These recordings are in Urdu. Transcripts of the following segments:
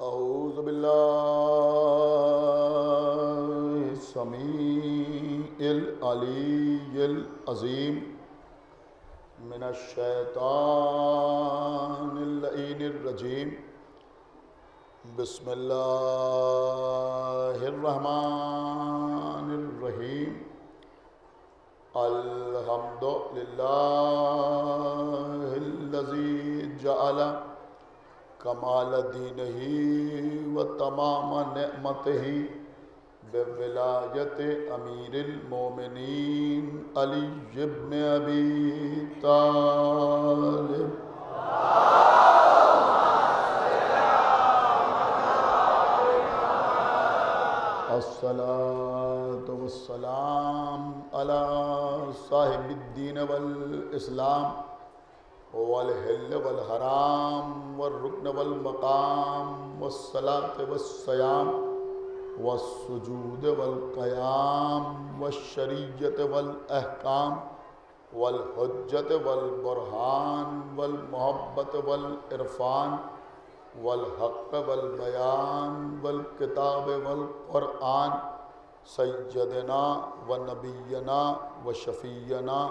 اعوذ باللہ السمیع العلی العظیم من الشیطان اللعین الرجیم بسم اللہ الرحمن الرحیم الحمد للہ الذی جعل کمال دینہ و تمام نعمتہ بولایت امیر المومنین علی بن ابی طالب الصلاۃ والسلام علی صاحب الدین والاسلام والحل والحرام والرکن والمقام والصلاة والصیام والسجود والقیام والشریعت والاحکام والحجت والبرہان والمحبت والعرفان والحق والبیان والکتاب والقرآن سیدنا ونبینا وشفیعنا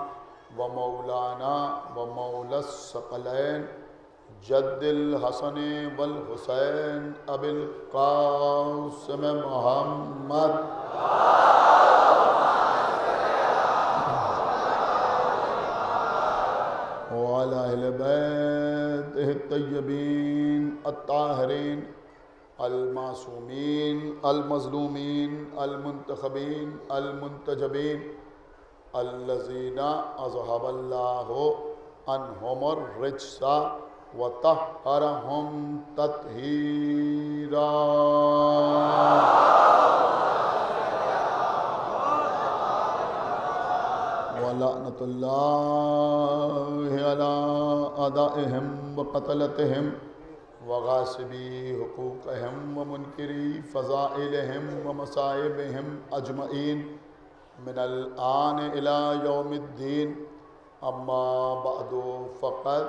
ومولانا ومولا الثقلین جد الحسن والحسین ابی القاسم محمد وعلی اہل بیتہ الطیبین الطاہرین المعصومین المظلومین المنتخبین المنتجبین الذین اذہب اللہ عنہم الرجس وطہرہم تطہیرا ولعنۃ اللہ علی اعدائہم وقتلتہم وغاصبی حقوقہم ومنکری فضائلہم ومصائبہم اجمعین من الآن إلى يوم الدين اما بعد فقد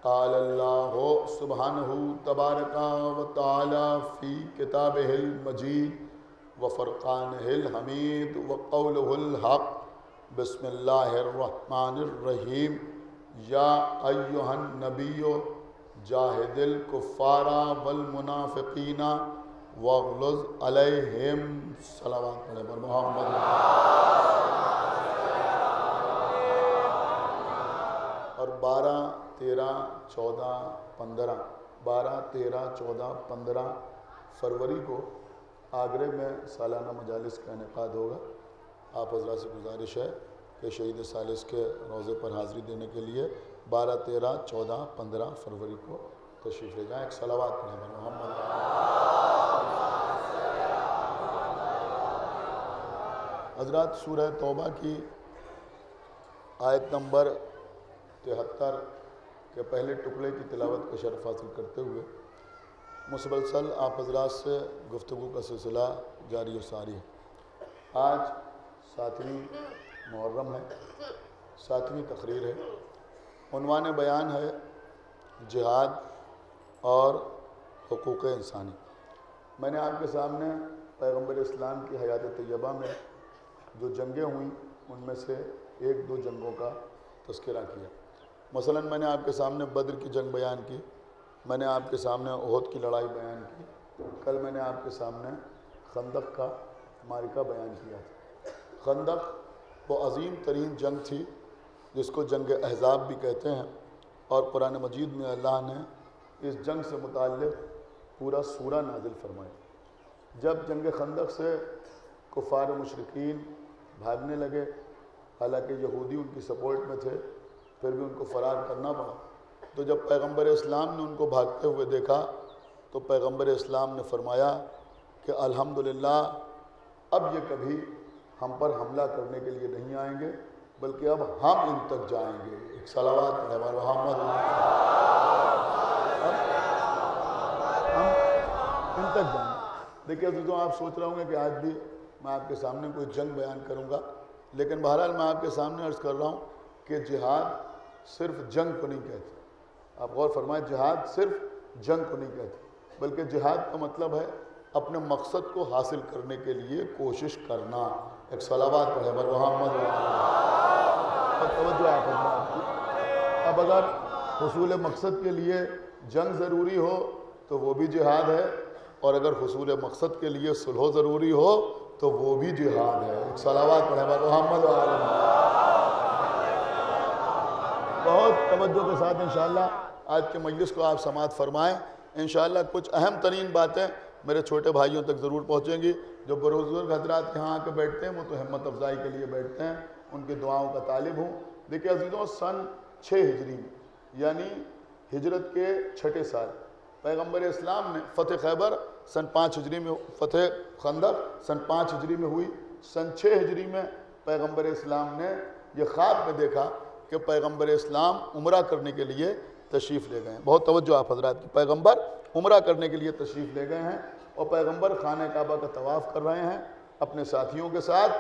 قال الله سبحانه تبارك وتعالى في كتابه المجيد وفرقانه الحميد وقوله الحق بسم الله الرحمن الرحيم يا أيها النبي جاهد الكفار والمنافقين واغلظ علیہم صلوات علیہ محمد اور 12، 13، 14، 15 12، 13، 14، 15 فروری کو آگرے میں سالانہ مجالس کا انعقاد ہوگا۔ آپ حضرات سے گزارش ہے کہ شہید ثالث کے روضے پر حاضری دینے کے لیے 12، 13، 14، 15 فروری کو تشریف لے جائیں۔ ایک صلوات علیہ محمد۔ حضرات سورہ توبہ کی آیت نمبر 73 کے پہلے ٹکڑے کی تلاوت کا شرف حاصل کرتے ہوئے مسلسل آپ حضرات سے گفتگو کا سلسلہ جاری و ساری ہے۔ آج 7ویں محرم ہے، 7ویں تقریر ہے۔ عنوان بیان ہے جہاد اور حقوق انسانی۔ میں نے آپ کے سامنے پیغمبر اسلام کی حیات طیبہ میں جو جنگیں ہوئیں ان میں سے 1-2 جنگوں کا تذکرہ کیا۔ مثلا میں نے آپ کے سامنے بدر کی جنگ بیان کی، میں نے آپ کے سامنے احد کی لڑائی بیان کی، کل میں نے آپ کے سامنے خندق کا معرکہ بیان کیا تھا۔ خندق وہ عظیم ترین جنگ تھی جس کو جنگ احزاب بھی کہتے ہیں، اور قرآن مجید میں اللہ نے اس جنگ سے متعلق پورا سورہ نازل فرمایا۔ جب جنگ خندق سے کفار و مشرکین بھاگنے لگے، حالانکہ یہودی ان کی سپورٹ میں تھے، پھر بھی ان کو فرار کرنا پڑا، تو جب پیغمبر اسلام نے ان کو بھاگتے ہوئے دیکھا تو پیغمبر اسلام نے فرمایا کہ الحمدللہ اب یہ کبھی ہم پر حملہ کرنے کے لیے نہیں آئیں گے، بلکہ اب ہم ان تک جائیں گے۔ ایک صلوات علیہ محمد۔ ہم ان تک جائیں گے۔ دیکھیے عزیزوں، آپ سوچ رہے ہوں گے کہ آج بھی میں آپ کے سامنے کوئی جنگ بیان کروں گا، لیکن بہرحال میں آپ کے سامنے عرض کر رہا ہوں کہ جہاد صرف جنگ کو نہیں کہتے۔ آپ غور فرمائیں، جہاد صرف جنگ کو نہیں کہتے۔ بلکہ جہاد کا مطلب ہے اپنے مقصد کو حاصل کرنے کے لیے کوشش کرنا. ایک صلوات پڑھے بر محمد. توجہ آپ کی. اب اگر حصول مقصد کے لیے جنگ ضروری ہو تو وہ بھی جہاد ہے، اور اگر حصول مقصد کے لیے صلح ضروری ہو تو وہ بھی جہاد ہے. ایک صلوات پڑھے بر محمد. بہت توجہ کے ساتھ انشاءاللہ آج کے مجلس کو آپ سماعت فرمائیں. انشاءاللہ کچھ اہم ترین باتیں میرے چھوٹے بھائیوں تک ضرور پہنچیں گی. جو بزرگ حضرات یہاں آ کے بیٹھتے ہیں وہ تو ہمت افزائی کے لیے بیٹھتے ہیں، ان کی دعاؤں کا طالب ہوں. دیکھیں عزیزوں، سن 6 ہجری میں یعنی ہجرت کے 6 سال پیغمبر اسلام نے فتح خیبر سن 5 ہجری میں، فتح خندق سن 5 ہجری میں ہوئی. سن 6 ہجری میں پیغمبر اسلام نے یہ خواب میں دیکھا کہ پیغمبر اسلام عمرہ کرنے کے لیے تشریف لے گئے ہیں. بہت توجہ آپ حضرات کی. پیغمبر عمرہ کرنے کے لیے تشریف لے گئے ہیں اور پیغمبر خانہ کعبہ کا طواف کر رہے ہیں اپنے ساتھیوں کے ساتھ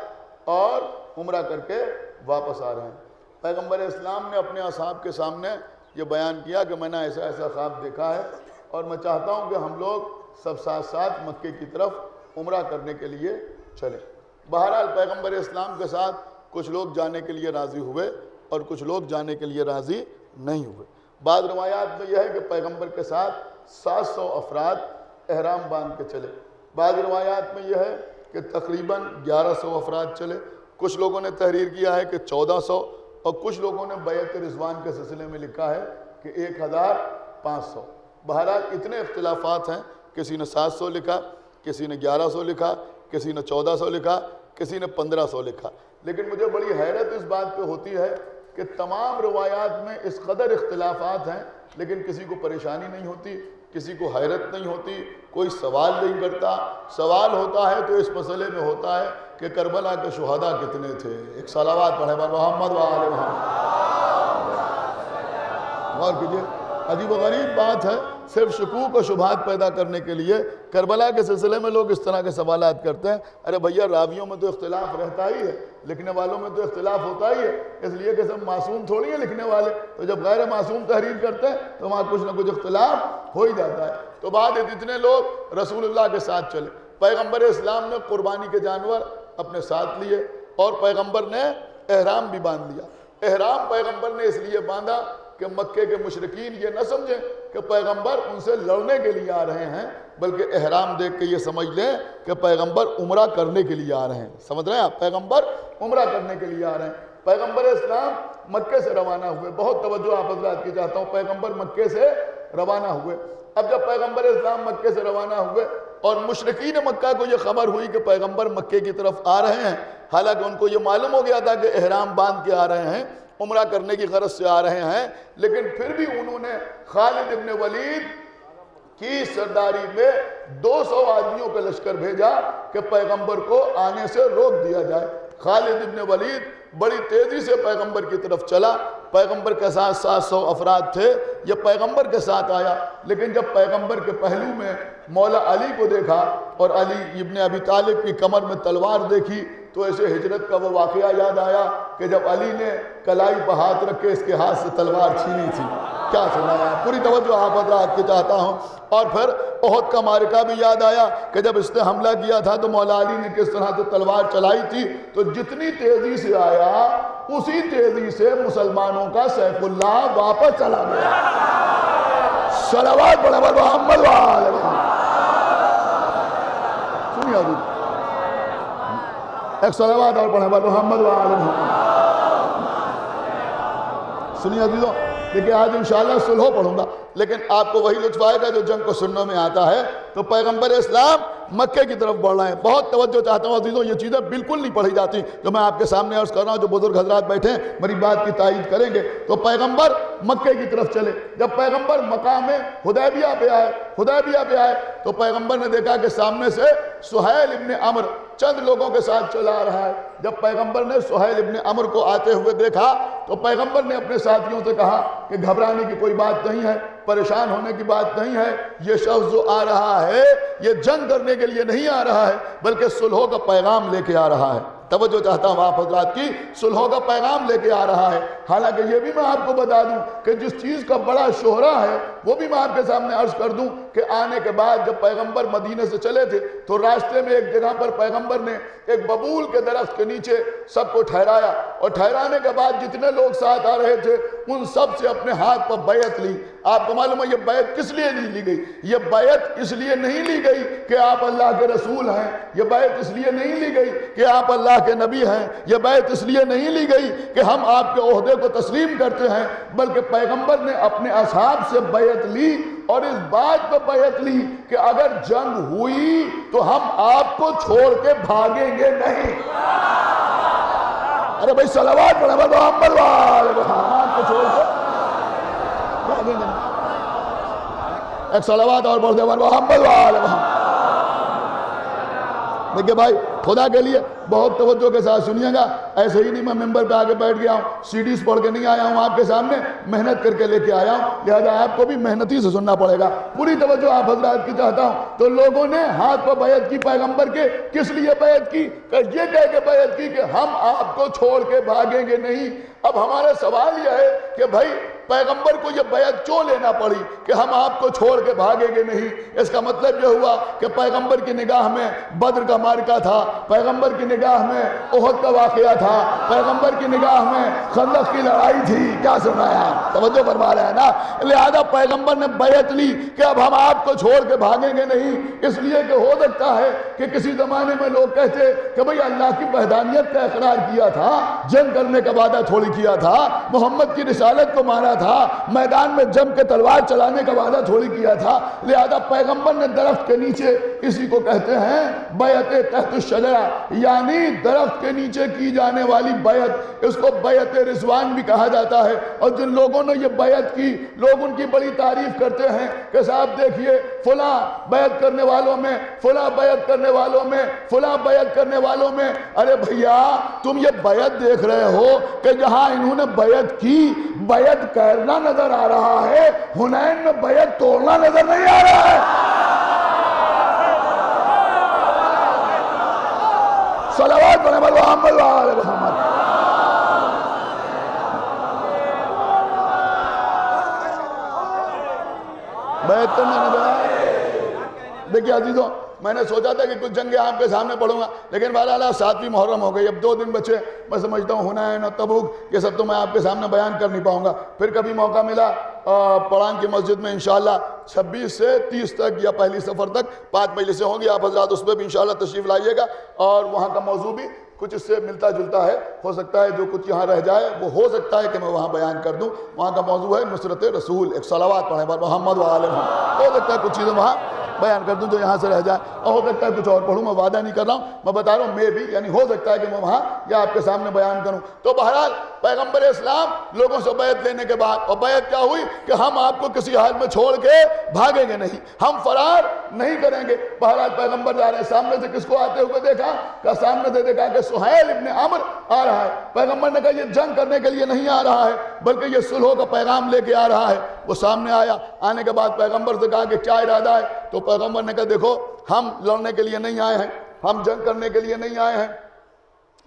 اور عمرہ کر کے واپس آ رہے ہیں. پیغمبر اسلام نے اپنے اصحاب کے سامنے یہ بیان کیا کہ میں نے ایسا ایسا خواب دیکھا ہے اور میں چاہتا ہوں کہ ہم لوگ سب ساتھ ساتھ مکے کی طرف عمرہ کرنے کے لیے چلیں. بہرحال پیغمبر اسلام کے ساتھ کچھ لوگ جانے کے لیے راضی ہوئے اور کچھ لوگ جانے کے لیے راضی نہیں ہوئے. بعض روایات میں یہ ہے کہ پیغمبر کے ساتھ 700 افراد احرام باندھ کے چلے. بعض روایات میں یہ ہے کہ تقریباً 1100 افراد چلے. کچھ لوگوں نے تحریر کیا ہے کہ 1400 اور کچھ لوگوں نے بیعت رضوان کے سلسلے میں لکھا ہے کہ 1500. بہرحال اتنے اختلافات ہیں. کسی نے 700 لکھا، کسی نے 1100 لکھا، کسی نے 1400 لکھا، کسی نے 1500 لکھا. لیکن مجھے بڑی حیرت اس بات پہ ہوتی ہے کہ تمام روایات میں اس قدر اختلافات ہیں لیکن کسی کو پریشانی نہیں ہوتی، کسی کو حیرت نہیں ہوتی، کوئی سوال نہیں کرتا. سوال ہوتا ہے تو اس مسئلے میں ہوتا ہے کہ کربلا کے شہداء کتنے تھے. ایک صلوات پڑھے بر محمد و آل محمد. غور کیجئے، عجیب و غریب بات ہے. صرف شکوک و شبہات پیدا کرنے کے لیے کربلا کے سلسلے میں لوگ اس طرح کے سوالات کرتے ہیں. ارے بھیا، راویوں میں تو اختلاف رہتا ہی ہے، لکھنے والوں میں تو اختلاف ہوتا ہی ہے، اس لیے کہ سب معصوم تھوڑی ہیں لکھنے والے. تو جب غیر معصوم تحریر کرتے ہیں تو وہاں کچھ نہ کچھ اختلاف ہو ہی جاتا ہے. تو بعد اتنے لوگ رسول اللہ کے ساتھ چلے. پیغمبر اسلام نے قربانی کے جانور اپنے ساتھ لیے اور پیغمبر نے احرام بھی باندھ لیا. احرام پیغمبر نے اس لیے باندھا کہ مکے کے مشرکین یہ نہ سمجھیں کہ پیغمبر ان سے لڑنے کے لیے آ رہے ہیں، بلکہ احرام دیکھ کے یہ سمجھ لیں کہ پیغمبر عمرہ کرنے کے لیے آ رہے ہیں. سمجھ رہے ہیں آپ؟ پیغمبر عمرہ کرنے کے لیے آ رہے ہیں. پیغمبر اسلام مکے سے روانہ ہوئے. بہت توجہ آپ حضرات کی چاہتا ہوں. پیغمبر مکے سے روانہ ہوئے. اب جب پیغمبر اسلام مکے سے روانہ ہوئے اور مشرکین مکہ کو یہ خبر ہوئی کہ پیغمبر مکے کی طرف آ رہے ہیں، حالانکہ ان کو یہ معلوم ہو گیا تھا کہ احرام باندھ کے آ رہے ہیں، عمرہ کرنے کی غرض سے آ رہے ہیں، لیکن پھر بھی انہوں نے خالد ابن ولید کی سرداری میں 200 آدمیوں کا لشکر بھیجا کہ پیغمبر کو آنے سے روک دیا جائے. خالد ابن ولید بڑی تیزی سے پیغمبر کی طرف چلا. پیغمبر کے ساتھ 700 افراد تھے. یہ پیغمبر کے ساتھ آیا، لیکن جب پیغمبر کے پہلو میں مولا علی کو دیکھا اور علی ابن ابی طالب کی کمر میں تلوار دیکھی تو ایسے ہجرت کا وہ واقعہ یاد آیا کہ جب علی نے کلائی پر ہاتھ رکھ کے اس کے ہاتھ سے تلوار چھینی تھی. کیا سنایا؟ پوری توجہ آپ حضرات کی چاہتا ہوں. اور پھر احد کا معرکہ بھی یاد آیا کہ جب اس نے حملہ کیا تھا تو مولا علی نے کس طرح سے تلوار چلائی تھی. تو جتنی تیزی سے آیا اسی تیزی سے مسلمانوں کا سیف اللہ واپس چلا گیا. صلوات پڑھیں بر محمد و آل محمد. سنیے حضور، ایک صلوات اور پڑھیں بر محمد و آل محمد. سنیے عزیزوں، دیکھیں آج انشاءاللہ صلح پڑھوں گا، لیکن آپ کو وہی لطف آئے گا جو جنگ کو سننے میں آتا ہے. تو پیغمبر اسلام مکے کی طرف بڑھ رہے ہیں. بہت توجہ چاہتا ہوں عزیزوں، یہ چیزیں بالکل نہیں پڑھی جاتی جو میں آپ کے سامنے عرض کر رہا ہوں. جو بزرگ حضرات بیٹھے ہیں میری بات کی تائید کریں گے. تو پیغمبر مکے کی طرف چلے. جب پیغمبر مقام حدیبیہ پہ آئے تو پیغمبر نے دیکھا کہ سامنے سے سہیل ابن عمر چند لوگوں کے ساتھ چلا رہا ہے. جب پیغمبر نے سہیل ابن عمر کو آتے ہوئے دیکھا تو پیغمبر نے اپنے ساتھیوں سے کہا کہ گھبرانے کی کوئی بات نہیں ہے، پریشان ہونے کی بات نہیں ہے. یہ شخص جو آ رہا ہے یہ جنگ کرنے کے لیے نہیں آ رہا ہے بلکہ صلح کا پیغام لے کے آ رہا ہے. توجہ چاہتا ہوں آپ حضرات کی، صلحوں کا پیغام لے کے آ رہا ہے۔ حالانکہ یہ بھی میں آپ کو بتا دوں کہ جس چیز کا بڑا شہرہ ہے وہ بھی میں آپ کے سامنے عرض کر دوں کہ آنے کے بعد جب پیغمبر مدینے سے چلے تھے تو راستے میں ایک جگہ پر پیغمبر نے ایک ببول کے درخت کے نیچے سب کو ٹھہرایا، اور ٹھہرانے کے بعد جتنے لوگ ساتھ آ رہے تھے ان سب سے اپنے ہاتھ پر بیعت لی۔ آپ کو معلوم ہے یہ بیعت کس لیے نہیں لی گئی؟ یہ بیعت اس لیے نہیں لی گئی کہ آپ اللہ کے رسول ہیں، یہ بیعت اس لیے نہیں لی گئی کہ آپ اللہ کے نبی ہیں، یہ بیعت اس لیے نہیں لی گئی کہ ہم آپ کے عہدے کو تسلیم کرتے ہیں، بلکہ پیغمبر نے اپنے اصحاب سے بیعت لی اور اس بات پہ بیعت لی کہ اگر جنگ ہوئی تو ہم آپ کو چھوڑ کے بھاگیں گے نہیں۔ ارے بھائی صلوات پڑھیں محمد والے محمد کو چھوڑ کے بھاگیں گے نہیں۔ ایک صلوات اور پڑھ دے محمد والے محمد۔ دیکھیں بھائی خدا کے لیے بہت توجہ کے ساتھ سنیے گا، ایسے ہی نہیں میں ممبر پہ آگے بیٹھ گیا ہوں، سیڈیز پڑھ کے نہیں آیا ہوں آپ کے سامنے، محنت کر کے لے کے آیا ہوں، لہذا آپ کو بھی محنتی سے سننا پڑے گا۔ پوری توجہ آپ حضرات کی چاہتا ہوں۔ تو لوگوں نے ہاتھ پر بیعت کی پیغمبر کے، کس لیے بیعت کی؟ کہ یہ کہہ کے بیعت کی کہ ہم آپ کو چھوڑ کے بھاگیں گے نہیں۔ اب ہمارا سوال یہ ہے کہ بھائی پیغمبر کو یہ بیعت کیوں لینا پڑی کہ ہم آپ کو چھوڑ کے بھاگیں گے نہیں؟ اس کا مطلب یہ ہوا کہ پیغمبر کی نگاہ میں بدر کا معرکہ تھا، پیغمبر کی نگاہ میں احد کا واقعہ تھا، پیغمبر کی نگاہ میں خندق کی لڑائی تھی۔ کیا سنایا؟ توجہ فرما رہے ہیں نا؟ لہذا پیغمبر نے بیعت لی کہ اب ہم آپ کو چھوڑ کے بھاگیں گے نہیں، اس لیے کہ ہو سکتا ہے کہ کسی زمانے میں لوگ کہتے کہ بھئی اللہ کی وحدانیت کا اقرار کیا تھا، جنگ کرنے کا وعدہ تھوڑی کیا تھا، محمد کی رسالت کو مانا تھا، میدان میں جم کے تلوار چلانے کا وعدہ تھوڑی کیا تھا۔ لہذا پیغمبر نے درخت کے نیچے، اسی کو کہتے ہیں بیعت تحت الشجرہ، یعنی درخت کے نیچے کی جانے والی بیعت، اس کو بیعت رضوان بھی کہا جاتا ہے۔ اور جن لوگوں نے یہ بیعت کی لوگ ان کی بڑی تعریف کرتے ہیں کہ صاحب دیکھیے فلاں بیعت کرنے والوں میں، فلاں بیعت کرنے والوں میں، فلاں بیعت کرنے والوں میں۔ ارے بھیا تم یہ بیعت دیکھ رہے ہو کہ جہاں انہوں نے بیعت کی بیعت کرنا نظر آ رہا ہے، حنین میں بیعت توڑنا نظر نہیں آ رہا ہے۔ صلوات پڑھیں محمد وآل محمد۔ بیعت کرنا نظر آ رہا ہے۔ دیکھیے عزیزوں میں نے سوچا تھا کہ کچھ جنگیں آپ کے سامنے پڑھوں گا، لیکن بہرحال 7ویں محرم ہو گئی، اب 2 دن بچے، میں سمجھتا ہوں حنین اور تبوک یہ سب تو میں آپ کے سامنے بیان کر نہیں پاؤں گا۔ پھر کبھی موقع ملا پڑان کی مسجد میں انشاءاللہ 26 سے 30 تک یا پہلی سفر تک 5 مجلسیں ہوں گی، آپ حضرات اس پہ بھی انشاءاللہ تشریف لائیے گا، اور وہاں کا موضوع بھی کچھ اس سے ملتا جلتا ہے، ہو سکتا ہے جو کچھ یہاں رہ جائے وہ ہو سکتا ہے کہ میں وہاں بیان کر دوں۔ وہاں کا موضوع ہے نصرت رسول، ایک صلوات پڑھیں محمد وآل محمد۔ ہو سکتا ہے کچھ چیزیں وہاں بیان کر دوں جو یہاں سے رہ جائے، اور ہو سکتا ہے کچھ اور پڑھوں، میں وعدہ نہیں کر رہا ہوں، میں بتا رہا ہوں میں بھی، یعنی ہو سکتا ہے کہ میں وہاں یا آپ کے سامنے بیان کروں۔ تو بہرحال پیغمبر اسلام لوگوں سے بیعت لینے کے بعد، اور بیعت کیا ہوئی کہ ہم آپ کو کسی حال میں چھوڑ کے بھاگیں گے نہیں، ہم فرار نہیں کریں گے۔ بہرحال پیغمبر جا رہے ہیں، سامنے سے کس کو آتے ہوئے دیکھا؟ کہ سامنے سے دیکھا کہ سہیل ابن عمر آ رہا ہے۔ پیغمبر نے کہا یہ جنگ کرنے کے لیے نہیں آ رہا ہے بلکہ یہ صلح کا پیغام لے کے آ رہا ہے۔ وہ سامنے آیا، آنے کے بعد پیغمبر سے کہا کہ کیا ارادہ ہے؟ تو پیغمبر نے کہا دیکھو ہم لڑنے کے لیے نہیں آئے ہیں، ہم جنگ کرنے کے لیے نہیں آئے ہیں،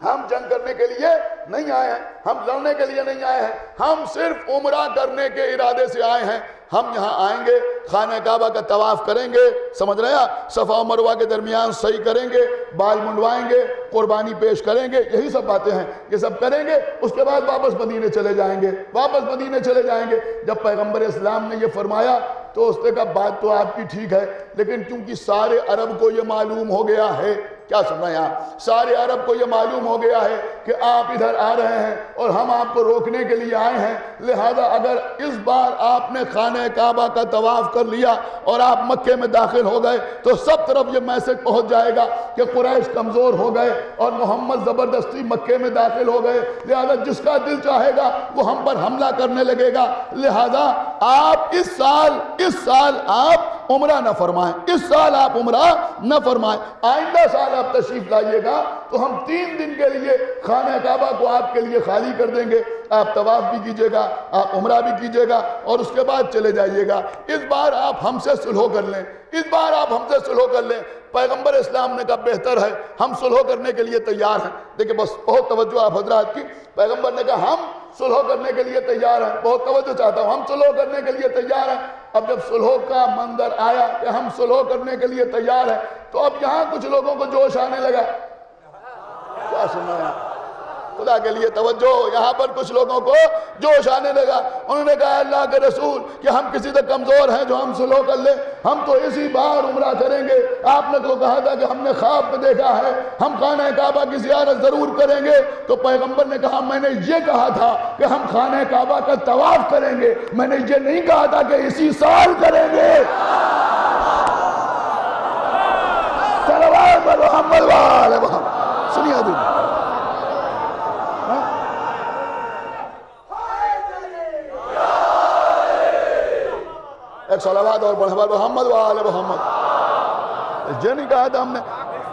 ہم جنگ کرنے کے لیے نہیں آئے ہیں، ہم لڑنے کے لیے نہیں آئے ہیں، ہم صرف عمرہ کرنے کے ارادے سے آئے ہیں۔ ہم یہاں آئیں گے، خانہ کعبہ کا طواف کریں گے، سمجھ رہے ہیں، صفا و مروہ کے درمیان سعی کریں گے، بال منڈوائیں گے، قربانی پیش کریں گے، یہی سب باتیں ہیں، یہ سب کریں گے، اس کے بعد واپس مدینے چلے جائیں گے، واپس مدینے چلے جائیں گے۔ جب پیغمبر اسلام نے یہ فرمایا تو اس نے کہا بات تو آپ کی ٹھیک ہے، لیکن کیونکہ سارے عرب کو یہ معلوم ہو گیا ہے، کیا سن رہے ہیں آپ؟ سارے عرب کو یہ معلوم ہو گیا ہے کہ آپ ادھر آ رہے ہیں اور ہم آپ کو روکنے کے لیے آئے ہیں، لہذا اگر اس بار آپ نے خانہ کعبہ کا طواف کر لیا اور آپ مکے میں داخل ہو گئے تو سب طرف یہ میسج پہنچ جائے گا کہ قریش کمزور ہو گئے اور محمد زبردستی مکے میں داخل ہو گئے، لہذا جس کا دل چاہے گا وہ ہم پر حملہ کرنے لگے گا، لہذا آپ اس سال آپ عمرہ نہ فرمائیں، اس سال آپ عمرہ نہ فرمائیں، آئندہ سال آپ تشریف لائیے گا تو ہم 3 دن کے لیے خانہ کعبہ کو آپ کے لیے خالی کر دیں گے۔ آپ طواف بھی کیجئے گا، آپ عمرہ بھی کیجئے گا اور اس کے بعد چلے جائیے گا۔ اس بار آپ ہم سے صلح کر لیں، اس بار آپ ہم سے صلح کر لیں۔ پیغمبر اسلام نے کہا بہتر ہے، ہم صلح کرنے کے لیے تیار ہیں۔ دیکھیں بس بہت توجہ آپ حضرات کی، پیغمبر نے کہا ہم صلح کرنے کے لیے تیار ہیں، بہت توجہ چاہتا ہوں، ہم صلح کرنے کے لیے تیار ہیں۔ اب جب صلح کا منظر آیا کہ ہم صلح کرنے کے لیے تیار ہیں، تو اب یہاں کچھ لوگوں کو جوش آنے لگا۔ کیا سننا ہے خدا کے لیے توجہ، یہاں پر کچھ لوگوں کو جوش آنے لگا۔ انہوں نے کہا اللہ کے رسول کہ ہم کسی سے کمزور ہیں جو ہم صلح کر لیں، ہم تو اسی بار عمرہ کریں گے، آپ نے تو کہا تھا کہ ہم نے خواب میں دیکھا ہے ہم خانہ کعبہ کی زیارت ضرور کریں گے۔ تو پیغمبر نے کہا میں نے یہ کہا تھا کہ ہم خانہ کعبہ کا طواف کریں گے، میں نے یہ نہیں کہا تھا کہ اسی سال کریں گے۔ صلوات محمد وآل محمد۔ سنیے ابھی ایک صلوات اور بڑھوا محمد وآل محمد۔ یہ نہیں کہا تھا ہم نے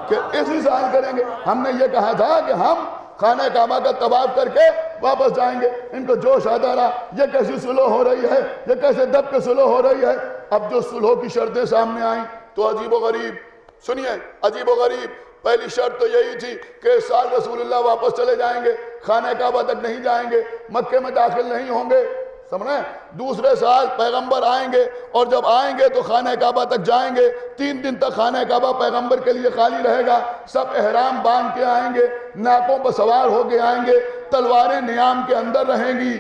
کہ اسی سال کریں گے، ہم نے یہ کہا تھا کہ ہم خانہ کعبہ کا طواف کر کے واپس جائیں گے۔ ان کو جوش آتا رہا، یہ کیسی صلح ہو رہی ہے، یہ کیسے دب کے صلح ہو رہی ہے۔ اب جو صلح کی شرطیں سامنے آئیں تو عجیب و غریب، سنیے عجیب و غریب۔ پہلی شرط تو یہی تھی کہ اس سال رسول اللہ واپس چلے جائیں گے، خانہ کعبہ تک نہیں جائیں گے، مکے میں داخل نہیں ہوں گے، سمجھیں۔ دوسرے سال پیغمبر آئیں گے اور جب آئیں گے تو خانہ کعبہ تک جائیں گے، 3 دن تک خانہ کعبہ پیغمبر کے لیے خالی رہے گا، سب احرام باندھ کے آئیں گے، ناکوں پر سوار ہو کے آئیں گے، تلواریں نیام کے اندر رہیں گی۔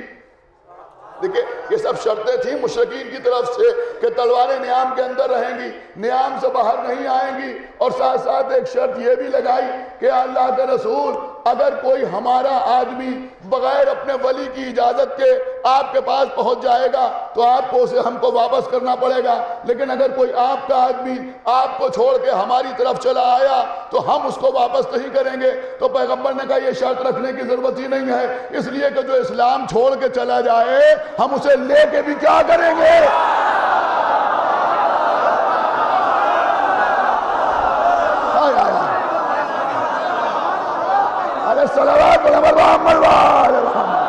دیکھیں یہ سب شرطیں تھیں مشرکین کی طرف سے کہ تلواریں نیام کے اندر رہیں گی، نیام سے باہر نہیں آئیں گی، اور ساتھ ساتھ ایک شرط یہ بھی لگائی کہ اللہ کے رسول اگر کوئی ہمارا آدمی بغیر اپنے ولی کی اجازت کے آپ کے پاس پہنچ جائے گا تو آپ کو اسے ہم کو واپس کرنا پڑے گا، لیکن اگر کوئی آپ کا آدمی آپ کو چھوڑ کے ہماری طرف چلا آیا تو ہم اس کو واپس نہیں کریں گے۔ تو پیغمبر نے کہا یہ شرط رکھنے کی ضرورت ہی نہیں ہے، اس لیے کہ جو اسلام چھوڑ کے چلا جائے ہم اسے لے کے بھی کیا کریں گے۔ ارے صلوات محمد وآل محمد۔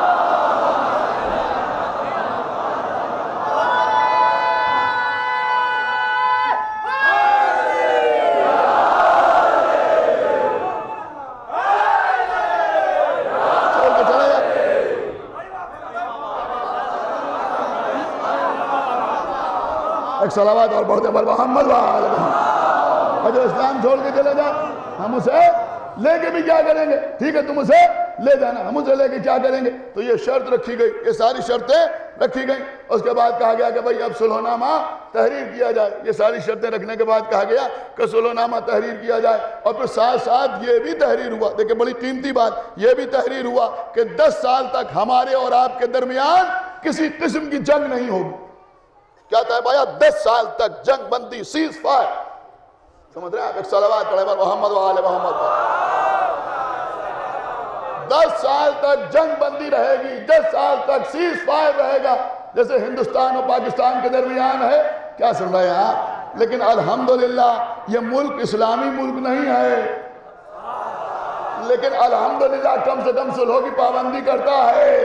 ایک صلوات اور بڑھتے پر محمد وآل محمد۔ اور جو اسلام چھوڑ کے چلے جائے ہم اسے لے کے بھی کیا کریں گے، ٹھیک ہے تم اسے لے جانا، ہم اسے لے کے کیا کریں گے۔ تو یہ شرط رکھی گئی، یہ ساری شرطیں رکھی گئیں۔ اس کے بعد کہا گیا کہ بھئی اب صلح نامہ تحریر کیا جائے، یہ ساری شرطیں رکھنے کے بعد کہا گیا کہ صلح نامہ تحریر کیا جائے، اور پھر ساتھ ساتھ یہ بھی تحریر ہوا، دیکھیں بڑی قیمتی بات، یہ بھی تحریر ہوا کہ 10 سال تک ہمارے اور آپ کے درمیان کسی قسم کی جنگ نہیں ہوگی۔ کیا طے پایا؟ 10 سال تک جنگ بندی، سیز فائر، سمجھ رہے ہیں آپ؟ ایک صلوات پڑھے محمد وآل محمد۔ 10 سال تک جنگ بندی رہے گی، 10 سال تک سیز فائر رہے گا، جیسے ہندوستان اور پاکستان کے درمیان ہے۔ کیا سن رہے ہیں آپ؟ لیکن الحمدللہ یہ ملک اسلامی ملک نہیں ہے، لیکن الحمدللہ کم سے کم صلح کی پابندی کرتا ہے۔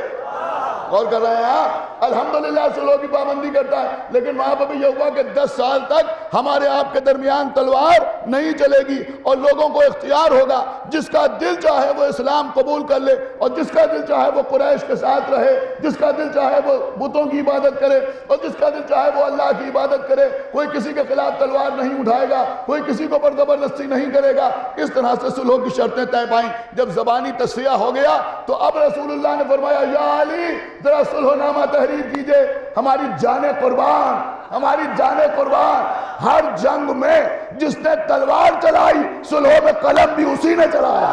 غور کر رہے ہیں آپ؟ الحمدللہ صلح کی پابندی کرتا ہے، لیکن وہاں پر بھی یہ ہوا کہ 10 سال تک ہمارے آپ کے درمیان تلوار نہیں چلے گی، اور لوگوں کو اختیار ہوگا، جس کا دل چاہے وہ اسلام قبول کر لے، اور جس کا دل چاہے وہ قریش کے ساتھ رہے، جس کا دل چاہے وہ بتوں کی عبادت کرے، اور جس کا دل چاہے وہ اللہ کی عبادت کرے۔ کوئی کسی کے خلاف تلوار نہیں اٹھائے گا، کوئی کسی کو پر زبردستی نہیں کرے گا۔ اس طرح سے صلح کی شرطیں طے پائیں۔ جب زبانی تصفیہ ہو گیا تو اب رسول اللہ نے فرمایا یا علی ذرا صلح نامہ تحریر کیجئے، ہماری جانیں قربان، ہماری جانیں قربان۔ ہر جنگ میں جس نے تلوار چلائی صلح میں قلم بھی اسی نے چلایا۔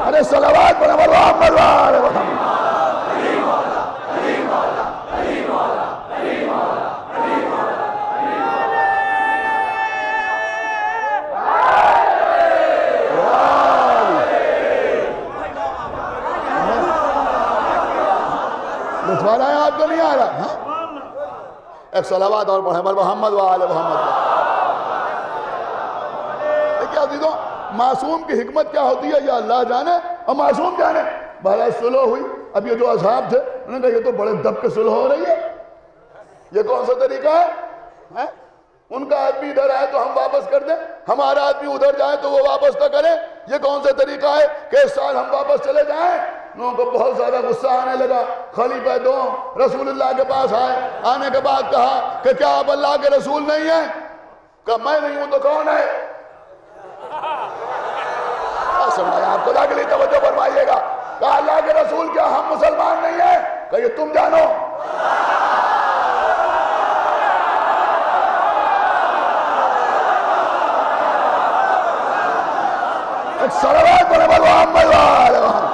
ارے صلوات پر محمد وآل محمد۔ لطفانا ہے آپ کو نہیں آ رہا؟ ایک صلوات اور پڑھیں محمد وآل محمد۔ دیکھیں عزیزوں معصوم کی حکمت کیا ہوتی ہے یہ اللہ جانے اور معصوم جانے. بہرحال صلح ہوئی. اب یہ جو اصحاب تھے انہوں نے کہا یہ تو بڑے دب کے صلح ہو رہی ہے, یہ کون سا طریقہ ہے؟ ان کا آدمی ادھر آئے تو ہم واپس کر دیں, ہمارا آدمی ادھر جائے تو وہ واپس نہ کرے, یہ کون سا طریقہ ہے کہ اس سال ہم واپس چلے جائیں؟ لوگوں کو بہت زیادہ غصہ آنے لگا. خلیفہ دوم رسول اللہ کے پاس آئے, آنے کے بعد کہا کہ کیا آپ اللہ کے رسول نہیں ہیں؟ کہا میں نہیں ہوں تو کون ہے؟ سمجھا, آپ خدا کے لیے توجہ فرمائیے گا. کہا اللہ کے رسول کیا ہم مسلمان نہیں ہیں؟ کہا یہ تم جانو. صلوات علی محمد وآلہ محمد.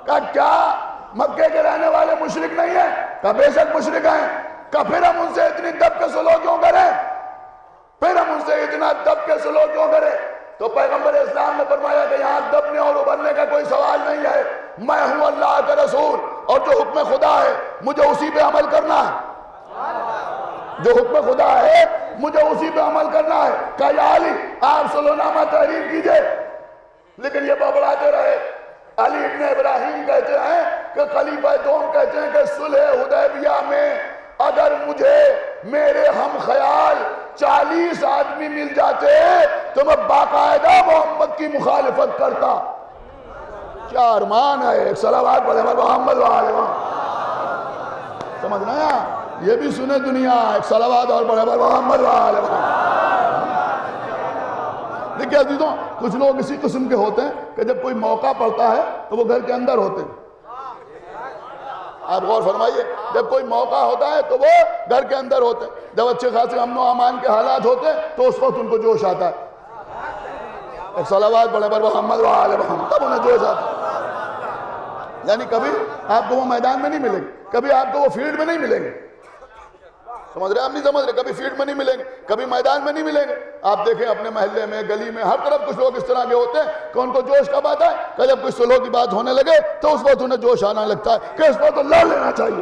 کہا کیا مکے کے رہنے والے مشرک نہیں ہیں؟ کہا بے شک مشرک ہیں. کہا پھر ہم ان سے اتنی دب کے سلو کیوں کریں؟ پھر ہم ان سے اتنا دب کے سلو کیوں کریں؟ تو پیغمبر اسلام نے فرمایا کہ یہاں دبنے اور ابھرنے کا کوئی سوال نہیں ہے. میں ہوں اللہ کا رسول اور جو حکم خدا ہے مجھے اسی پہ عمل کرنا ہے. جو حکم خدا ہے مجھے اسی پہ عمل کرنا ہے. کہا یا علی آپ صلح نامہ تحریر کیجئے. لیکن یہ بڑبڑاتے رہے. علی ابن ابراہیم کہتے ہیں کہ خلیفہ دوم کہتے ہیں کہ صلح حدیبیہ میں اگر مجھے میرے ہم خیال 40 آدمی مل جاتے تو میں باقاعدہ محمد کی مخالفت کرتا. کیا ارمان ہے. ایک صلوات پڑھے محمد وآلہ محمد. سمجھنا ہے یہ بھی سنے دنیا. ایک صلوات اور پڑھے محمد وآلہ محمد. دیکھیں عزیزوں کچھ لوگ اسی قسم کے ہوتے ہیں کہ جب کوئی موقع پڑتا ہے تو وہ گھر کے اندر ہوتے ہیں. آپ غور فرمائیے, جب کوئی موقع ہوتا ہے تو وہ گھر کے اندر ہوتے ہیں. جب اچھے خاصے امن و امان کے حالات ہوتے ہیں تو اس وقت ان کو جوش آتا ہے. ایک صلوات پڑھے پر محمد وآلہ محمد, تب انہیں جوش آتا ہے. یعنی کبھی آپ کو وہ میدان میں نہیں ملیں گے, کبھی آپ کو وہ فیلڈ میں نہیں ملیں گے. سمجھ رہے آپ نہیں سمجھ رہے, کبھی فیلڈ میں نہیں ملیں گے, کبھی میدان میں نہیں ملیں گے. آپ دیکھیں اپنے محلے میں گلی میں ہر طرف کچھ لوگ اس طرح کے ہوتے ہیں کہ ان کو جوش کب آتا ہے کہ جب کوئی صلح کی بات ہونے لگے تو اس وقت انہیں جوش آنا لگتا ہے کہ اس وقت تو لڑ لینا چاہیے.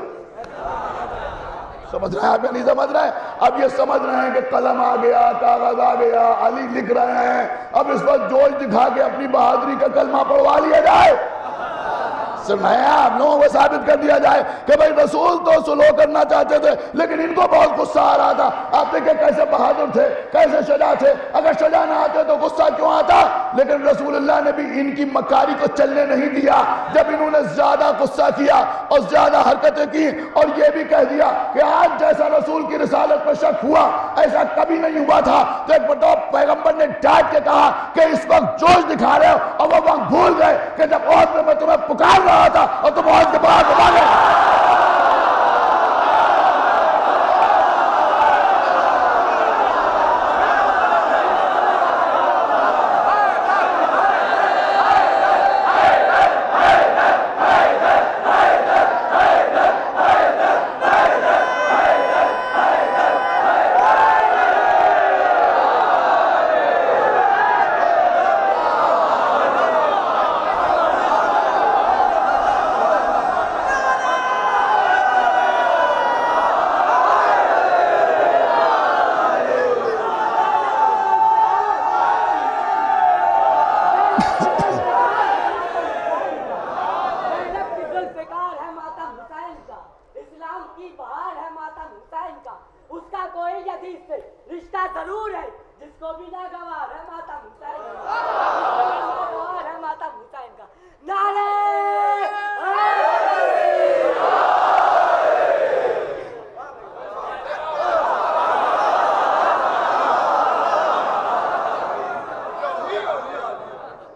سمجھ رہے ہیں آپ یا نہیں سمجھ رہے ہیں؟ اب یہ سمجھ رہے ہیں کہ قلم آ گیا, کاغذ آ گیا, علی لکھ رہے ہیں, اب اس وقت جوش دکھا کے اپنی بہادری کا کلمہ پڑھوا لیا جائے. سرمایہ آپ لوگوں کو ثابت کر دیا جائے کہ بھئی رسول تو صلح کرنا چاہتے تھے لیکن ان کو بہت غصہ آ رہا تھا. آپ دیکھیں کیسے بہادر تھے, کیسے شجاع تھے. اگر شجاع نہ آتے تو غصہ کیوں آتا؟ لیکن رسول اللہ نے بھی ان کی مکاری کو چلنے نہیں دیا. جب انہوں نے زیادہ غصہ کیا اور زیادہ حرکتیں کی اور یہ بھی کہہ دیا کہ آج جیسا رسول کی رسالت پر شک ہوا ایسا کبھی نہیں ہوا تھا, تو ایک بڑا پیغمبر نے ڈانٹ کے کہا کہ اس وقت جوش دکھا رہے ہو اور وہ وقت بھول گئے کہ جب عہد میں تمہیں پکار رہا تھا اور تم عہد کے بعد بھاگے.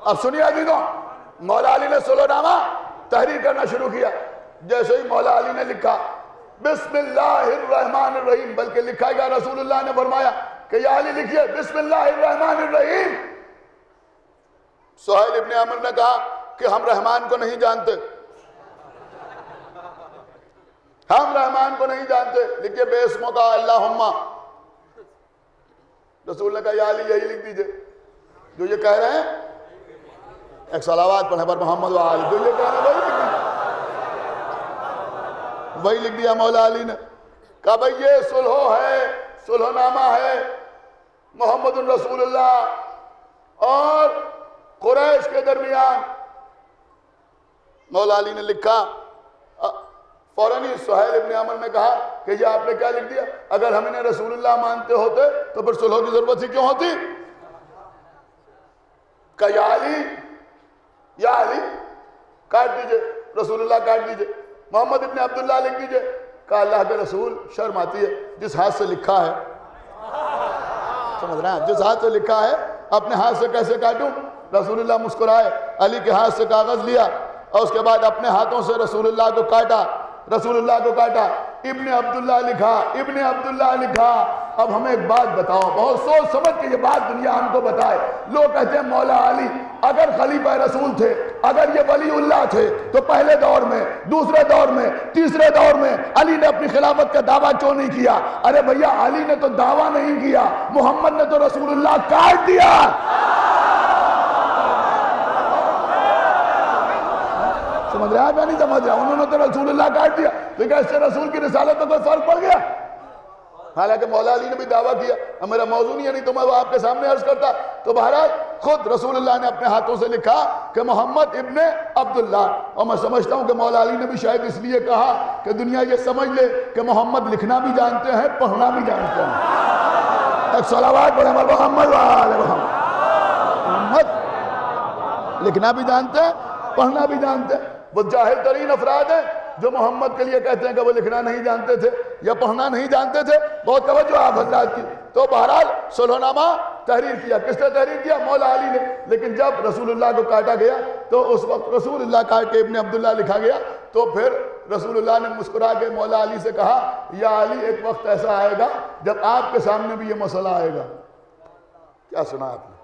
اب سنیے عزیزوں, مولا علی نے صلح نامہ تحریر کرنا شروع کیا. جیسے ہی مولا علی نے لکھا بسم اللہ الرحمن الرحیم, بلکہ لکھا گیا رسول اللہ نے فرمایا کہ یا علی لکھیے بسم اللہ الرحمن الرحیم. سہیل ابن عمر نے کہا کہ ہم رحمان کو نہیں جانتے, ہم رحمان کو نہیں جانتے, لکھیے بے اسموں کا اللہم. رسول نے کہا یا علی یہی لکھ دیجئے جو یہ کہہ رہے ہیں. ایک صلوات پڑھیں پر محمد و آل. جو یہ کہنا وہی لکھ دیا مولا علی نے. کہا بھئی یہ صلح ہے، صلح نامہ ہے محمد رسول اللہ اور قریش کے درمیان. مولا علی نے لکھا. فوراً ہی سہیل ابن عمر نے کہا کہ یہ آپ نے کیا لکھ دیا؟ اگر ہم انہیں رسول اللہ مانتے ہوتے تو پھر صلح کی ضرورت ہی کیوں ہوتی؟ کہ یا علی کاٹ دیجئے، رسول اللہ کاٹ دیجئے، محمد ابن عبداللہ لکھ دیجئے. کہا اللہ کے رسول شرم آتی ہے، جس ہاتھ سے لکھا ہے، سمجھ رہے ہیں، جس ہاتھ سے لکھا ہے اپنے ہاتھ سے کیسے کاٹوں؟ رسول اللہ مسکرائے، علی کے ہاتھ سے کاغذ لیا اور اس کے بعد اپنے ہاتھوں سے رسول اللہ کو کاٹا. رسول اللہ کو کاٹا، ابن عبداللہ لکھا، ابن عبداللہ لکھا. اب ہمیں ایک بات بتاؤ، بہت سوچ سمجھ کے یہ بات دنیا ہم کو بتائے. لوگ کہتے ہیں مولا علی اگر خلیفہ رسول تھے، اگر یہ ولی اللہ تھے تو پہلے دور میں، دوسرے دور میں، تیسرے دور میں علی نے اپنی خلافت کا دعویٰ کیوں نہیں کیا؟ ارے بھیا علی نے تو دعویٰ نہیں کیا، محمد نے تو رسول اللہ کاٹ دیا. سمجھ رہا ہے یا نہیں سمجھ رہا؟ انہوں نے تو رسول اللہ کاٹ دیا، لیکن اس سے رسول کی رسالت میں کوئی فرق پڑ گیا؟ حالانکہ مولا علی نے بھی دعویٰ کیا. اب میرا موضوع نہیں ہے، نہیں تو میں وہ آپ کے سامنے عرض کرتا. تو بہرحال خود رسول اللہ نے اپنے ہاتھوں سے لکھا کہ محمد ابن عبداللہ. اور میں سمجھتا ہوں کہ مولا علی نے بھی شاید اس لیے کہا کہ دنیا یہ سمجھ لے کہ محمد لکھنا بھی جانتے ہیں، پڑھنا بھی جانتے ہیں. ایک صلوات پڑھیں محمد وآل محمد. لکھنا بھی جانتے ہیں، پڑھنا بھی جانتے ہیں. وہ جاہل ترین افراد ہیں جو محمد کے لیے کہتے ہیں کہ وہ لکھنا نہیں جانتے تھے یا پڑھنا نہیں جانتے تھے. بہت توجہ آپ حضرات کی. تو بہرحال صلح نامہ تحریر کیا. کس نے تحریر کیا؟ مولا علی نے. لیکن جب رسول اللہ کو کاٹا گیا تو اس وقت رسول اللہ کاٹ کے ابن عبداللہ لکھا گیا. تو پھر رسول اللہ نے مسکرا کے مولا علی سے کہا یا علی ایک وقت ایسا آئے گا جب آپ کے سامنے بھی یہ مسئلہ آئے گا. کیا سنا آپ نے؟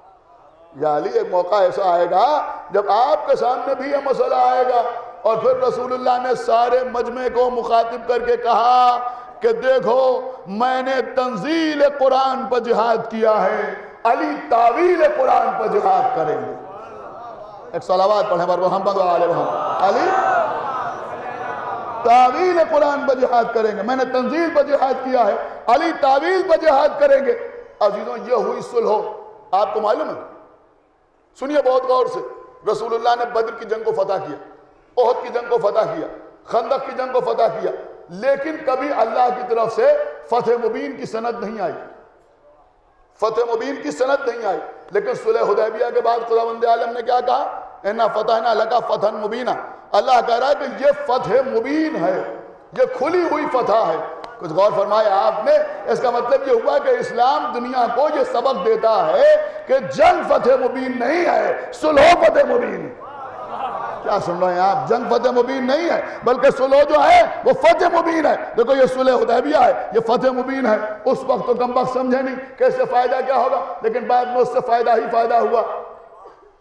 یا علی ایک موقع ایسا آئے گا جب آپ کے سامنے بھی یہ مسئلہ آئے گا. اور پھر رسول اللہ نے سارے مجمع کو مخاطب کر کے کہا کہ دیکھو میں نے تنزیل قرآن پر جہاد کیا ہے، علی تعویل قرآن پر جہاد کریں گے. ایک صلوات پڑھیں پر محمد و آل محمد. علی تعویل قرآن پر جہاد کریں گے. میں نے تنزیل پر جہاد کیا ہے، علی تعویل پر جہاد کریں گے. عزیزوں یہ ہوئی صلح. آپ کو معلوم ہے، سنیے بہت غور سے، رسول اللہ نے بدر کی جنگ کو فتح کیا، احد کی جنگ کو فتح کیا، خندق کی جنگ کو فتح کیا، لیکن کبھی اللہ کی طرف سے فتح مبین کی سند نہیں آئی. فتح مبین کی سند نہیں آئی. لیکن صلح حدیبیہ کے بعد خداوند عالم نے کیا کہا؟ اِنَّا فَتَحْنَا لَكَ فَتْحًا مُبِينًا. اللہ کہہ رہا ہے کہ یہ فتح مبین ہے، یہ کھلی ہوئی فتح ہے. کچھ غور فرمایا آپ نے؟ اس کا مطلب یہ ہوا کہ اسلام دنیا کو یہ سبق دیتا ہے کہ جنگ فتح مبین نہیں ہے، صلح فتح مبین ہے. کیا سن رہے ہیں آپ؟ جنگ فتح مبین نہیں ہے بلکہ صلح جو ہے وہ فتح مبین ہے. دیکھو یہ صلح حدیبیہ ہے، یہ فتح مبین ہے. اس وقت تو کم وقت سمجھے نہیں کہ اس سے فائدہ کیا ہوگا، لیکن بعد میں اس سے فائدہ ہی فائدہ ہوا.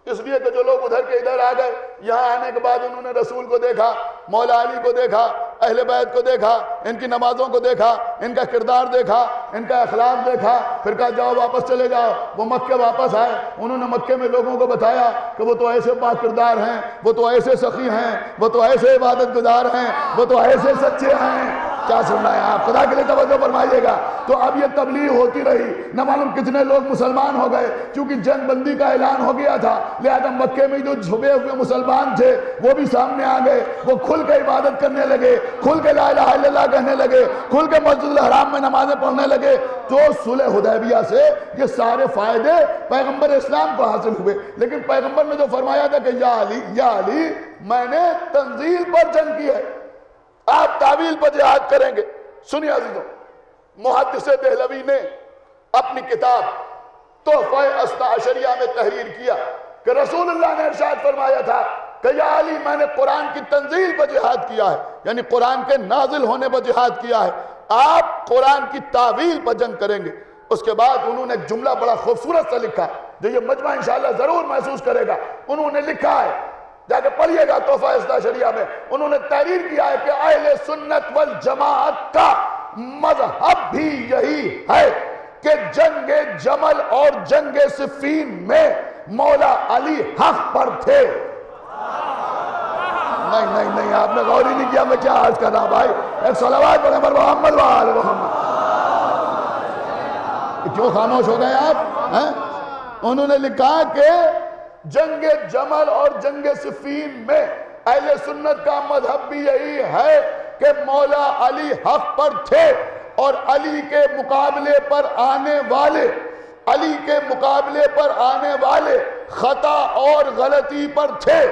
اس لیے کہ جو لوگ ادھر کے ادھر آ گئے، یہاں آنے کے بعد انہوں نے رسول کو دیکھا، مولا علی کو دیکھا، اہل بیت کو دیکھا، ان کی نمازوں کو دیکھا، ان کا کردار دیکھا، ان کا اخلاق دیکھا. پھر کہا جاؤ واپس چلے جاؤ. وہ مکے واپس آئے. انہوں نے مکے میں لوگوں کو بتایا کہ وہ تو ایسے پاک کردار ہیں، وہ تو ایسے سخی ہیں، وہ تو ایسے عبادت گزار ہیں، وہ تو ایسے سچے ہیں. کیا سن رہے ہیں آپ؟ خدا کے لیے توجہ فرمائیے گا. تو اب یہ تبلیغ ہوتی رہی، نہ معلوم کتنے لوگ مسلمان ہو گئے. کیونکہ جنگ بندی کا اعلان ہو گیا تھا، لہذا مکے میں جو چھپے ہوئے مسلمان تھے وہ بھی سامنے آ گئے. وہ کھل کے عبادت کرنے لگے، کھل کے لا الہ الا اللہ کہنے لگے، کھل کے مسجد الحرام میں نمازیں پڑھنے لگے. تو صلح حدیبیہ سے یہ سارے فائدے پیغمبر اسلام کو حاصل ہوئے. لیکن پیغمبر نے جو فرمایا تھا کہ یا علی میں نے تنزیل پر جنگ کی ہے، آپ تعویل پر جہاد کریں گے. سنیے عزیزوں، محدث دہلوی نے اپنی کتاب تحفہ اثنا عشریہ میں تحریر کیا کہ رسول اللہ نے ارشاد فرمایا تھا کہ یا علی میں نے قرآن کی تنزیل پر جہاد کیا ہے، یعنی قرآن کے نازل ہونے پر جہاد کیا ہے، آپ قرآن کی تعویل پر جنگ کریں گے. اس کے بعد انہوں نے ایک جملہ بڑا خوبصورت سا لکھا جو یہ مجمع انشاءاللہ ضرور محسوس کرے گا. انہوں نے لکھا ہے، جا کے پڑھیے گا تحفہ اثنا عشریہ میں، انہوں نے تحریر کیا ہے کہ اہل سنت والجماعت کا مذہب بھی یہی ہے کہ جنگ جمل اور جنگ صفین میں مولا علی حق پر تھے۔ نہیں آپ نے غور ہی نہیں کیا میں کیا عرض کر رہا بھائی۔ ایک صلوات پڑھیں پر محمد وآل محمد۔ کیوں خاموش ہو گئے آپ؟ انہوں نے لکھا کہ جنگ جمل اور جنگ صفین میں اہل سنت کا مذہب بھی یہی ہے کہ مولا علی حق پر تھے اور علی کے مقابلے پر آنے والے خطا اور غلطی پر تھے۔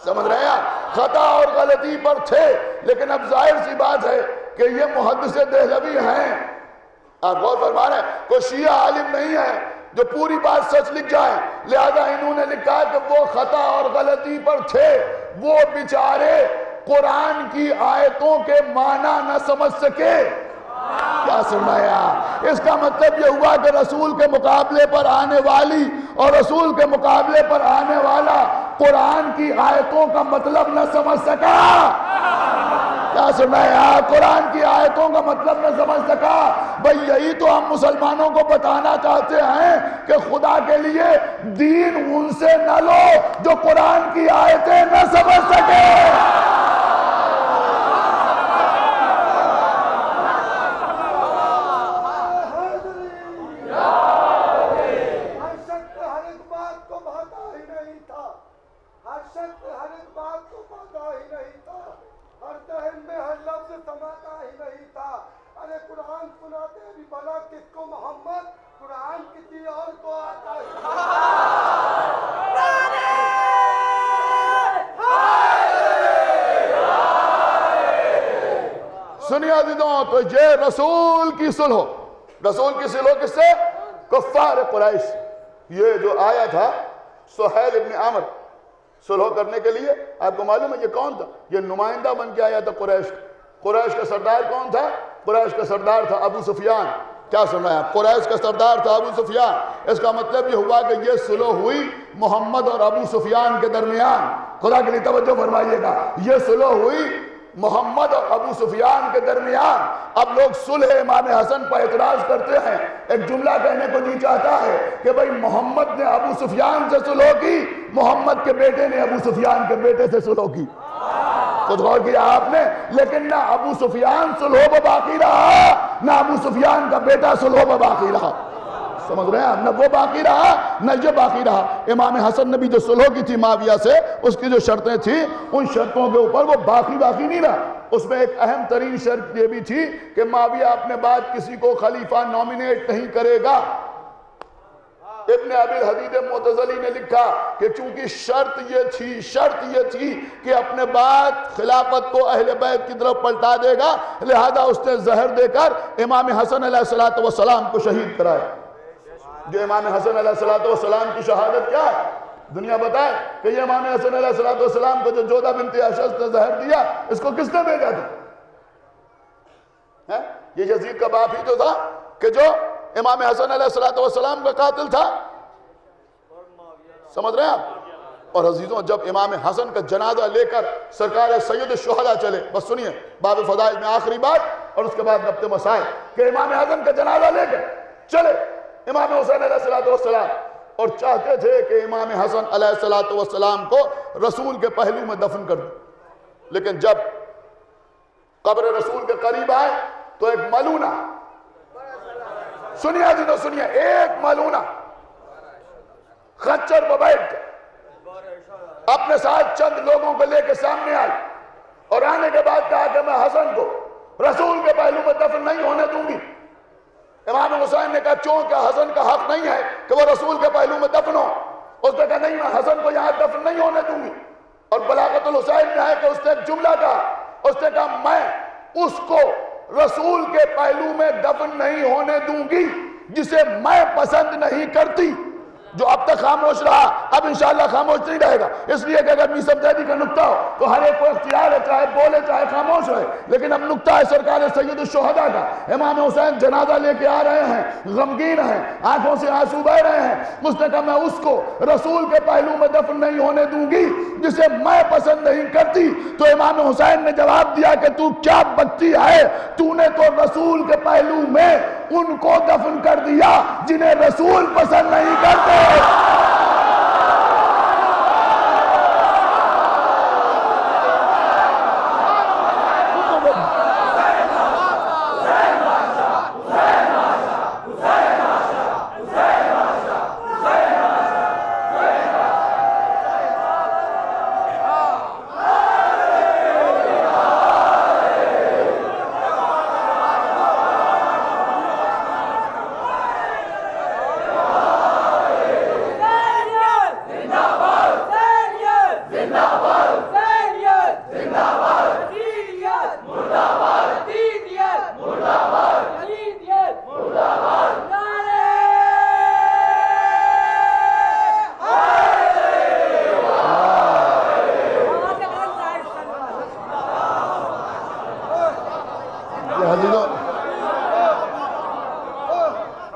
سمجھ رہے ہیں؟ خطا اور غلطی پر تھے، لیکن اب ظاہر سی بات ہے کہ یہ محدث دہلوی ہیں، آپ غور فرما رہے ہیں، کوئی شیعہ عالم نہیں ہے جو پوری بات سچ لکھ جائے، لہذا انہوں نے لکھا کہ وہ خطا اور غلطی پر تھے، وہ بیچارے قرآن کی آیتوں کے معنی نہ سمجھ سکے۔ کیا سنایا؟ اس کا مطلب یہ ہوا کہ رسول کے مقابلے پر آنے والی اور رسول کے مقابلے پر آنے والا قرآن کی آیتوں کا مطلب نہ سمجھ سکا۔ کیا سنایا؟ قرآن کی آیتوں کا مطلب نہ سمجھ سکا۔ بھئی یہی تو ہم مسلمانوں کو بتانا چاہتے ہیں کہ خدا کے لیے دین ان سے نہ لو جو قرآن کی آیتیں نہ سمجھ سکے۔ سنیے عزیزوں، تو یہ رسول کی صلح کس سے؟ کفار قریش۔ یہ جو آیا تھا سہیل ابن عامر صلح کرنے کے لیے، آپ کو معلوم ہے یہ کون تھا؟ یہ نمائندہ بن کے آیا تھا قریش کا سردار کون تھا؟ قریش کا سردار تھا ابو سفیان۔ کیا سن رہے ہیں؟ قریش کا سردار تھا ابو سفیان۔ اس کا مطلب یہ ہوا کہ یہ صلح ہوئی محمد اور ابو سفیان کے درمیان۔ خدا کے لیے توجہ فرمائیے گا، یہ صلح ہوئی محمد اور ابو سفیان کے درمیان۔ اب لوگ صلح امام حسن پر اعتراض کرتے ہیں، ایک جملہ کہنے کو نہیں چاہتا ہے کہ بھئی محمد نے ابو سفیان سے صلح کی، محمد کے بیٹے نے ابو سفیان کے بیٹے سے صلح کی۔ کچھ غور کیا آپ نے؟ لیکن نہ ابو سفیان صلح پر باقی رہا، نہ ابو سفیان کا بیٹا صلح پر باقی رہا۔ سمجھ رہے ہیں؟ نہ وہ باقی رہا نہ یہ باقی رہا۔ امام حسن نے بھی جو صلح کی تھی معاویہ سے، اس کی جو شرطیں تھیں ان شرطوں کے اوپر وہ باقی نہیں رہا۔ اس میں ایک اہم ترین شرط یہ بھی تھی کہ معاویہ اپنے بعد کسی کو خلیفہ نومینیٹ نہیں کرے گا۔ ابن ابی الحدید معتزلی نے لکھا کہ چونکہ شرط یہ تھی کہ اپنے بعد خلافت کو اہل بیت کی طرف پلٹا دے گا، لہذا اس نے زہر دے کر امام حسن علیہ السلام کو شہید کرایا۔ جو امام حسن علیہ السلام کی شہادت کیا ہے؟ دنیا بتائے کہ یہ امام حسن علیہ السلام کو جو جودہ بنت اشعث نے زہر دیا، اس کو کس نے بھیجا تھا؟ یہ یزید کا باپ ہی تو تھا کہ جو امام حسن علیہ السلام کا قاتل تھا۔ سمجھ رہے ہیں آپ؟ اور عزیزوں، جب امام حسن کا جنازہ لے کر سرکار سید الشہداء چلے، بس سنیے باب فضائل میں آخری بات اور اس کے بعد نبت مسائل، کہ امام حسن کا جنازہ لے کر چلے امام حسین علیہ السلام اور چاہتے تھے کہ امام حسن علیہ السلام کو رسول کے پہلو میں دفن کر دیں، لیکن جب قبر رسول کے قریب آئے تو ایک ملونہ، سنیے عزیزوں سنیے، ایک ملونہ خچر پر بیٹھ کر اپنے ساتھ چند لوگوں کو لے کے سامنے آئی اور آنے کے بعد کہا کہ میں حسن کو رسول کے پہلو میں دفن نہیں ہونے دوں گی۔ امام حسین نے کہا چونکہ حسن کا حق نہیں ہے کہ وہ رسول کے پہلو میں دفن ہو۔ اس نے کہا نہیں، میں حسن کو یہاں دفن نہیں ہونے دوں گی۔ اور بلاغت الحسین میں ہے کہ اس نے ایک جملہ کہا، اس نے کہا میں اس کو رسول کے پہلو میں دفن نہیں ہونے دوں گی جسے میں پسند نہیں کرتی۔ جو اب تک خاموش رہا اب انشاءاللہ خاموش نہیں رہے گا، اس لیے کہ اگر میسم زیدی کا نکتہ ہو تو ہر ایک کو اختیار ہے، چاہے بولے چاہے خاموش رہے، لیکن اب نکتہ ہے سرکار سید الشہداء کا۔ امام حسین جنازہ لے کے آ رہے ہیں، غمگین ہیں، آنکھوں سے آنسو بہہ رہے ہیں۔ اس نے کہا میں اس کو رسول کے پہلو میں دفن نہیں ہونے دوں گی جسے میں پسند نہیں کرتی۔ تو امام حسین نے جواب دیا کہ تو کیا بکتی ہے، تو نے تو رسول کے پہلو میں ان کو دفن کر دیا جنہیں رسول پسند نہیں کرتے۔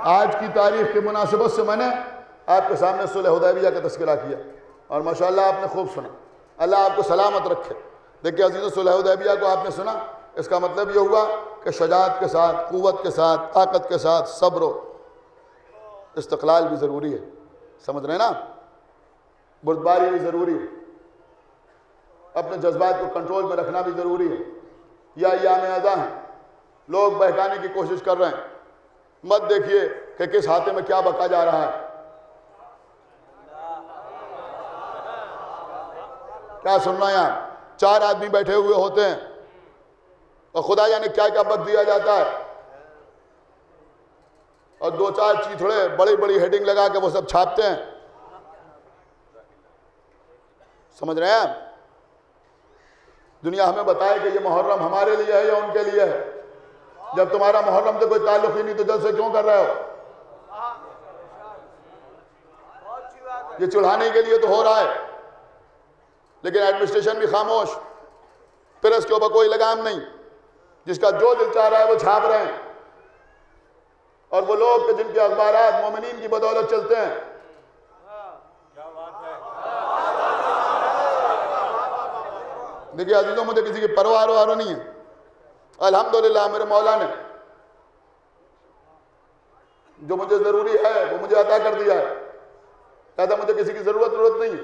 آج کی تاریخ کی مناسبت سے میں نے آپ کے سامنے صلح حدیبیہ کا تذکرہ کیا اور ماشاءاللہ آپ نے خوب سنا، اللہ آپ کو سلامت رکھے۔ دیکھیں عزیزو، صلح حدیبیہ کو آپ نے سنا، اس کا مطلب یہ ہوا کہ شجاعت کے ساتھ، قوت کے ساتھ، طاقت کے ساتھ صبر و استقلال بھی ضروری ہے، سمجھ رہے ہیں نا، بردباری بھی ضروری ہے، اپنے جذبات کو کنٹرول میں رکھنا بھی ضروری ہے۔ یہ ایام اذاں ہیں، لوگ بہکانے کی کوشش کر رہے ہیں، مت دیکھیے کہ کس ہاتھے میں کیا بکا جا رہا ہے، کیا سننا ہے یہاں؟ 4 آدمی بیٹھے ہوئے ہوتے ہیں اور خدا جانے کیا کیا بک دیا جاتا ہے، اور 2-4 چیتھڑے بڑی بڑی ہیڈنگ لگا کے وہ سب چھاپتے ہیں، سمجھ رہے ہیں؟ دنیا ہمیں بتائے کہ یہ محرم ہمارے لیے ہے یا ان کے لیے ہے؟ جب تمہارا محرم سے کوئی تعلق ہی نہیں تو جلسے کیوں کر رہے ہو؟ یہ چڑھانے کے لیے تو ہو رہا ہے، لیکن ایڈمنسٹریشن بھی خاموش، پریس کے اوپر کوئی لگام نہیں، جس کا جو دل چاہ رہا ہے وہ چھاپ رہے ہیں، اور وہ لوگ کہ جن کے اخبارات مومنین کی بدولت چلتے ہیں۔ دیکھیے عزیزوں، مجھے کسی کی پرواہ وارو نہیں ہے، الحمدللہ میرے مولا نے جو مجھے ضروری ہے وہ مجھے عطا کر دیا ہے، کہتا مجھے کسی کی ضرورت نہیں ہے۔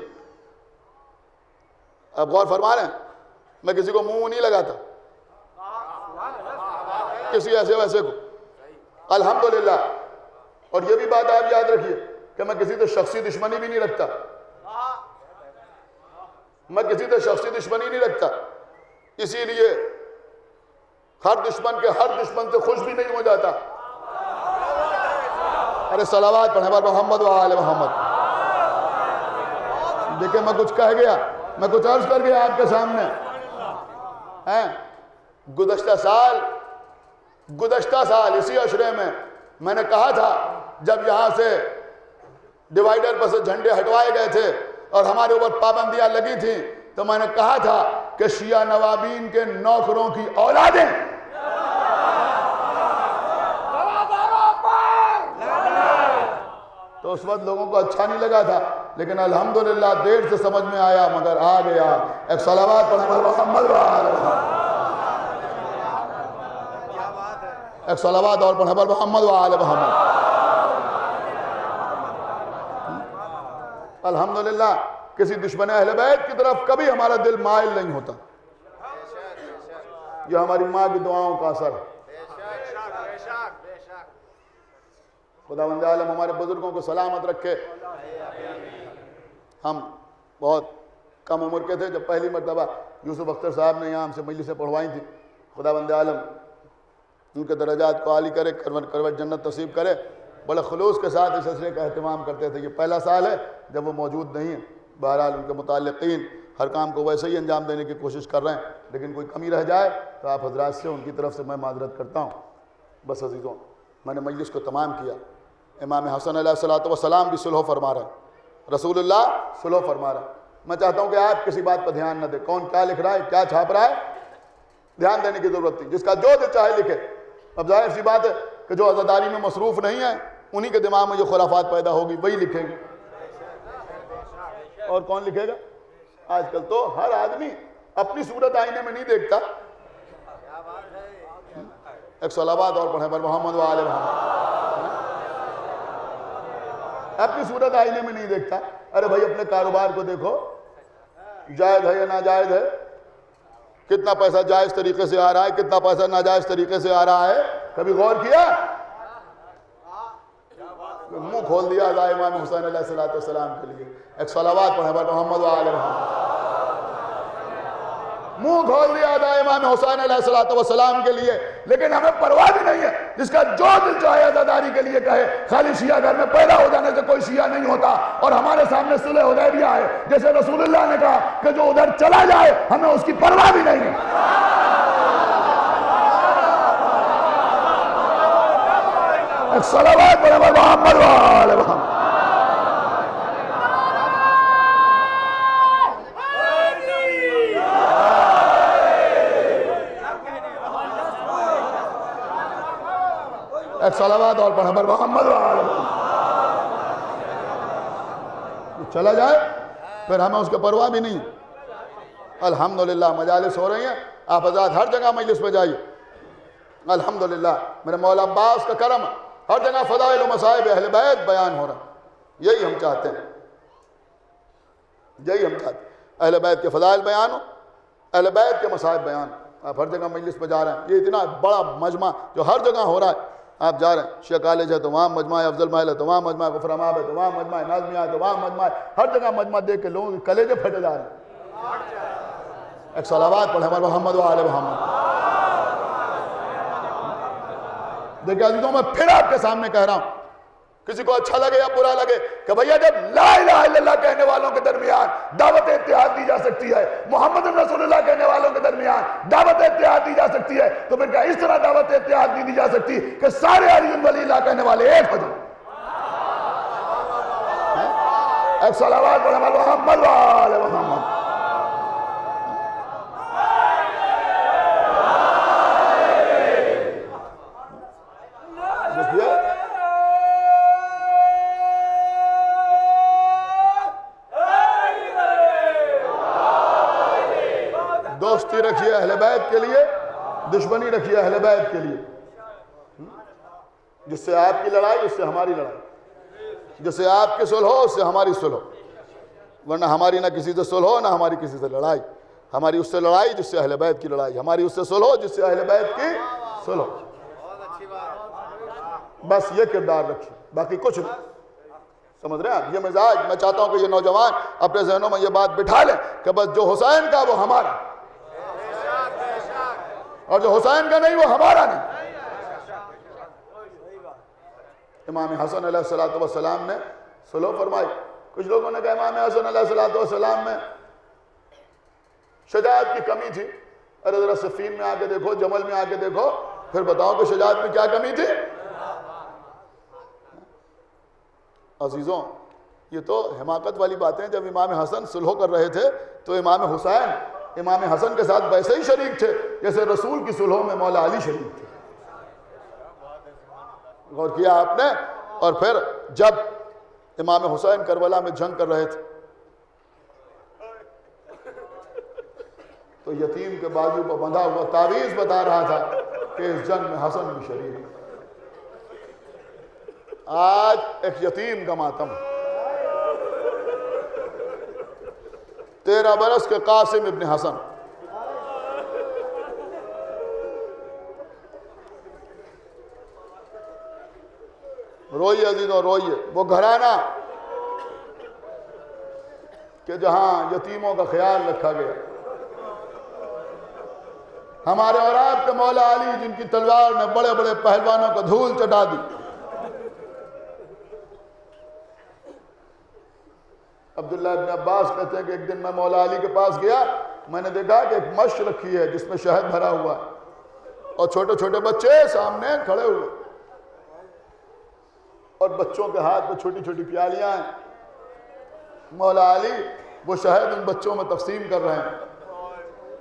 آپ غور فرما رہے ہیں، میں کسی کو منہ نہیں لگاتا، کسی ایسے ویسے کو، الحمدللہ۔ اور یہ بھی بات آپ یاد رکھیے کہ میں کسی سے شخصی دشمنی بھی نہیں رکھتا، میں کسی سے شخصی دشمنی نہیں رکھتا، اسی لیے ہر دشمن کے ہر دشمن سے خوش بھی نہیں ہو جاتا۔ ارے صلوات پڑھیں بر محمد و آل محمد۔ دیکھیں میں کچھ کہہ گیا، میں کچھ عرض کر گیا آپ کے سامنے۔ گزشتہ سال اسی عشرے میں نے کہا تھا، جب یہاں سے ڈیوائیڈر پر سے جھنڈے ہٹوائے گئے تھے اور ہمارے اوپر پابندیاں لگی تھیں، تو میں نے کہا تھا کہ شیعہ نوابین کے نوکروں کی اولادیں تو اس وقت لوگوں کو اچھا نہیں لگا تھا، لیکن الحمدللہ دیر سے سمجھ میں آیا، مگر آ گیا۔ ایک صلوات پڑھیں بر محمد و آل محمد، ایک صلوات اور پڑھیں بر محمد و آل محمد۔ الحمدللہ کسی دشمن اہل بیت کی طرف کبھی ہمارا دل مائل نہیں ہوتا، یہ ہماری ماں کی دعاؤں کا اثر ہے۔ خداوند عالم ہمارے بزرگوں کو سلامت رکھے۔ ہم بہت کم عمر کے تھے جب پہلی مرتبہ یوسف اختر صاحب نے یہاں ہم سے مجلسیں پڑھوائی تھی، خداوند عالم ان کے درجات کو عالی کرے، کروٹ جنت نصیب کرے۔ بڑے خلوص کے ساتھ اس سلسلے کا اہتمام کرتے تھے۔ یہ پہلا سال ہے جب وہ موجود نہیں ہیں، بہرحال ان کے متعلقین ہر کام کو ویسے ہی انجام دینے کی کوشش کر رہے ہیں، لیکن کوئی کمی رہ جائے تو آپ حضرات سے ان کی طرف سے میں معذرت کرتا ہوں۔ بس عزیزوں، میں نے مجلس کو تمام کیا۔ امام حسن علیہ السلام بھی صلح فرما رہے ہیں، رسول اللہ صلح فرما رہے ہیں۔ میں چاہتا ہوں کہ آپ کسی بات پر دھیان نہ دیں، کون کیا لکھ رہا ہے، کیا چھاپ رہا ہے، دھیان دینے کی ضرورت نہیں، جس کا جو دل چاہے لکھے۔ اب ظاہر سی بات ہے کہ جو عزاداری میں مصروف نہیں ہے، انہی کے دماغ میں جو خرافات پیدا ہوگی وہی لکھیں گے، اور کون لکھے گا؟ آج کل تو ہر آدمی اپنی صورت آئینے میں نہیں دیکھتا۔ ایک صلوات اور پڑھیں پر محمد و آل محمد۔ اپنی صورت آئینے میں نہیں دیکھتا، ارے بھائی اپنے کاروبار کو دیکھو، جائز ہے یا ناجائز ہے، کتنا پیسہ جائز طریقے سے آ رہا ہے، کتنا پیسہ ناجائز طریقے سے آ رہا ہے، کبھی غور کیا؟ منہ کھول دیا ازائے امام حسین علیہ السلام کے لیے، ایک صلوات پڑھیں پر محمد و آل محمد۔ منہ کھول دیا ازائے امام حسین علیہ السلام کے لیے، لیکن ہمیں پرواہ بھی نہیں ہے، جس کا جو دل چاہے عزاداری کے لیے کہے۔ خالی شیعہ گھر میں پیدا ہو جانے سے کوئی شیعہ نہیں ہوتا، اور ہمارے سامنے صلح حدیبیہ ہے، جیسے رسول اللہ نے کہا کہ جو ادھر چلا جائے ہمیں اس کی پرواہ بھی نہیں ہے۔ ایک صلوات پر محمد و آل محمد۔ ایک صلوات اور پڑھیں پر محمد و آل محمد۔ چلا جائے پھر ہمیں اس کے پرواہ بھی نہیں۔ الحمدللہ مجالس ہو رہی ہیں، آپ حضرات ہر جگہ مجلس پہ جائیے، الحمدللہ میرے مولا عباس کا کرم، ہر جگہ فضائل و مصائب اہل بیت بیان ہو رہا ہے۔ یہی ہم چاہتے ہیں، یہی ہم چاہتے ہیں، اہل بیت کے فضائل بیان ہو، اہل بیت کے مصائب بیان ہو۔ آپ ہر جگہ مجلس پہ جا رہے ہیں، یہ اتنا بڑا مجمع جو ہر جگہ ہو رہا ہے، آپ جا رہے ہیں، شیعہ کالج ہے تو وہاں مجمع ہے، افضل محل ہے تو وہاں مجمع ہے، غفر امام ہے تو وہاں مجمع ہے، نازمیہ ہے تو وہاں مجمع ہے، ہر جگہ مجمع دیکھ کے لوگوں کے کلیجے پھٹے جا رہے ہیں۔ ایک صلوات پڑھیں پر محمد و آل محمد۔ دیکھیں عزیزوں، میں پھر آپ کے سامنے کہہ رہا ہوں، کسی کو اچھا لگے یا برا لگے، کہ بھئیہ جب لا الہ الا اللہ کہنے والوں کے درمیان دعوت اتحاد دی جا سکتی ہے، محمد رسول اللہ کہنے والوں کے درمیان دعوت اتحاد دی جا سکتی ہے، تو پھر کیا اس طرح دعوت اتحاد نہیں دی جا سکتی کہ سارے علی ولی اللہ کہنے والے ایک ہو جائیں؟ ایک صلوات پڑھیں پر محمد و آل محمد۔ دوستی رکھیے اہل بیت کے لیے، دشمنی رکھیے اہل بیت کے لیے، جس سے آپ کی لڑائی اس سے ہماری لڑائی، جس سے آپ کی صلح ہو اس سے ہماری صلح ہو، ورنہ ہماری نہ کسی سے صلح ہو نہ ہماری کسی سے لڑائی، ہماری اس سے لڑائی جس سے اہل بیت کی لڑائی، ہماری اس سے صلح ہو جس سے اہل بیت کی صلح ہو۔ بس یہ کردار رکھیے، باقی کچھ نہیں، سمجھ رہے ہیں آپ؟ یہ مزاج، میں چاہتا ہوں کہ یہ نوجوان اپنے ذہنوں میں یہ بات بٹھا لیں کہ بس جو حسین کا وہ ہمارا، اور جو حسین کا نہیں وہ ہمارا نہیں۔ امام حسن علیہ السلام نے صلح فرمائی، کچھ لوگوں نے کہا امام حسن علیہ السلام میں شجاعت کی کمی تھی، ارے ذرا صفین میں آ کے دیکھو، جمل میں آ کے دیکھو، پھر بتاؤ کہ شجاعت میں کیا کمی تھی۔ عزیزوں، یہ تو حماقت والی باتیں، جب امام حسن صلح کر رہے تھے تو امام حسین امام حسن کے ساتھ ویسے ہی شریک تھے جیسے رسول کی صلحوں میں مولا علی شریک تھے۔ غور کیا آپ نے؟ اور پھر جب امام حسین کربلا میں جنگ کر رہے تھے تو یتیم کے بازو پر بندھا ہوا تعویذ بتا رہا تھا کہ اس جنگ میں حسن بھی شریک ہے۔ آج ایک یتیم کا ماتم، 13 برس کے قاسم ابن حسن، روئیے عزیزوں روئیے، وہ گھرانہ کہ جہاں یتیموں کا خیال رکھا گیا، ہمارے اور آپ کے مولا علی جن کی تلوار نے بڑے بڑے پہلوانوں کو دھول چٹا دی۔ عبداللہ ابن عباس کہتے ہیں کہ ایک دن میں مولا علی کے پاس گیا، میں نے دیکھا کہ ایک مشق رکھی ہے جس میں شہد بھرا ہوا ہے، اور چھوٹے چھوٹے بچے سامنے کھڑے ہوئے، اور بچوں کے ہاتھ میں چھوٹی چھوٹی پیالیاں ہیں، مولا علی وہ شہد ان بچوں میں تقسیم کر رہے ہیں،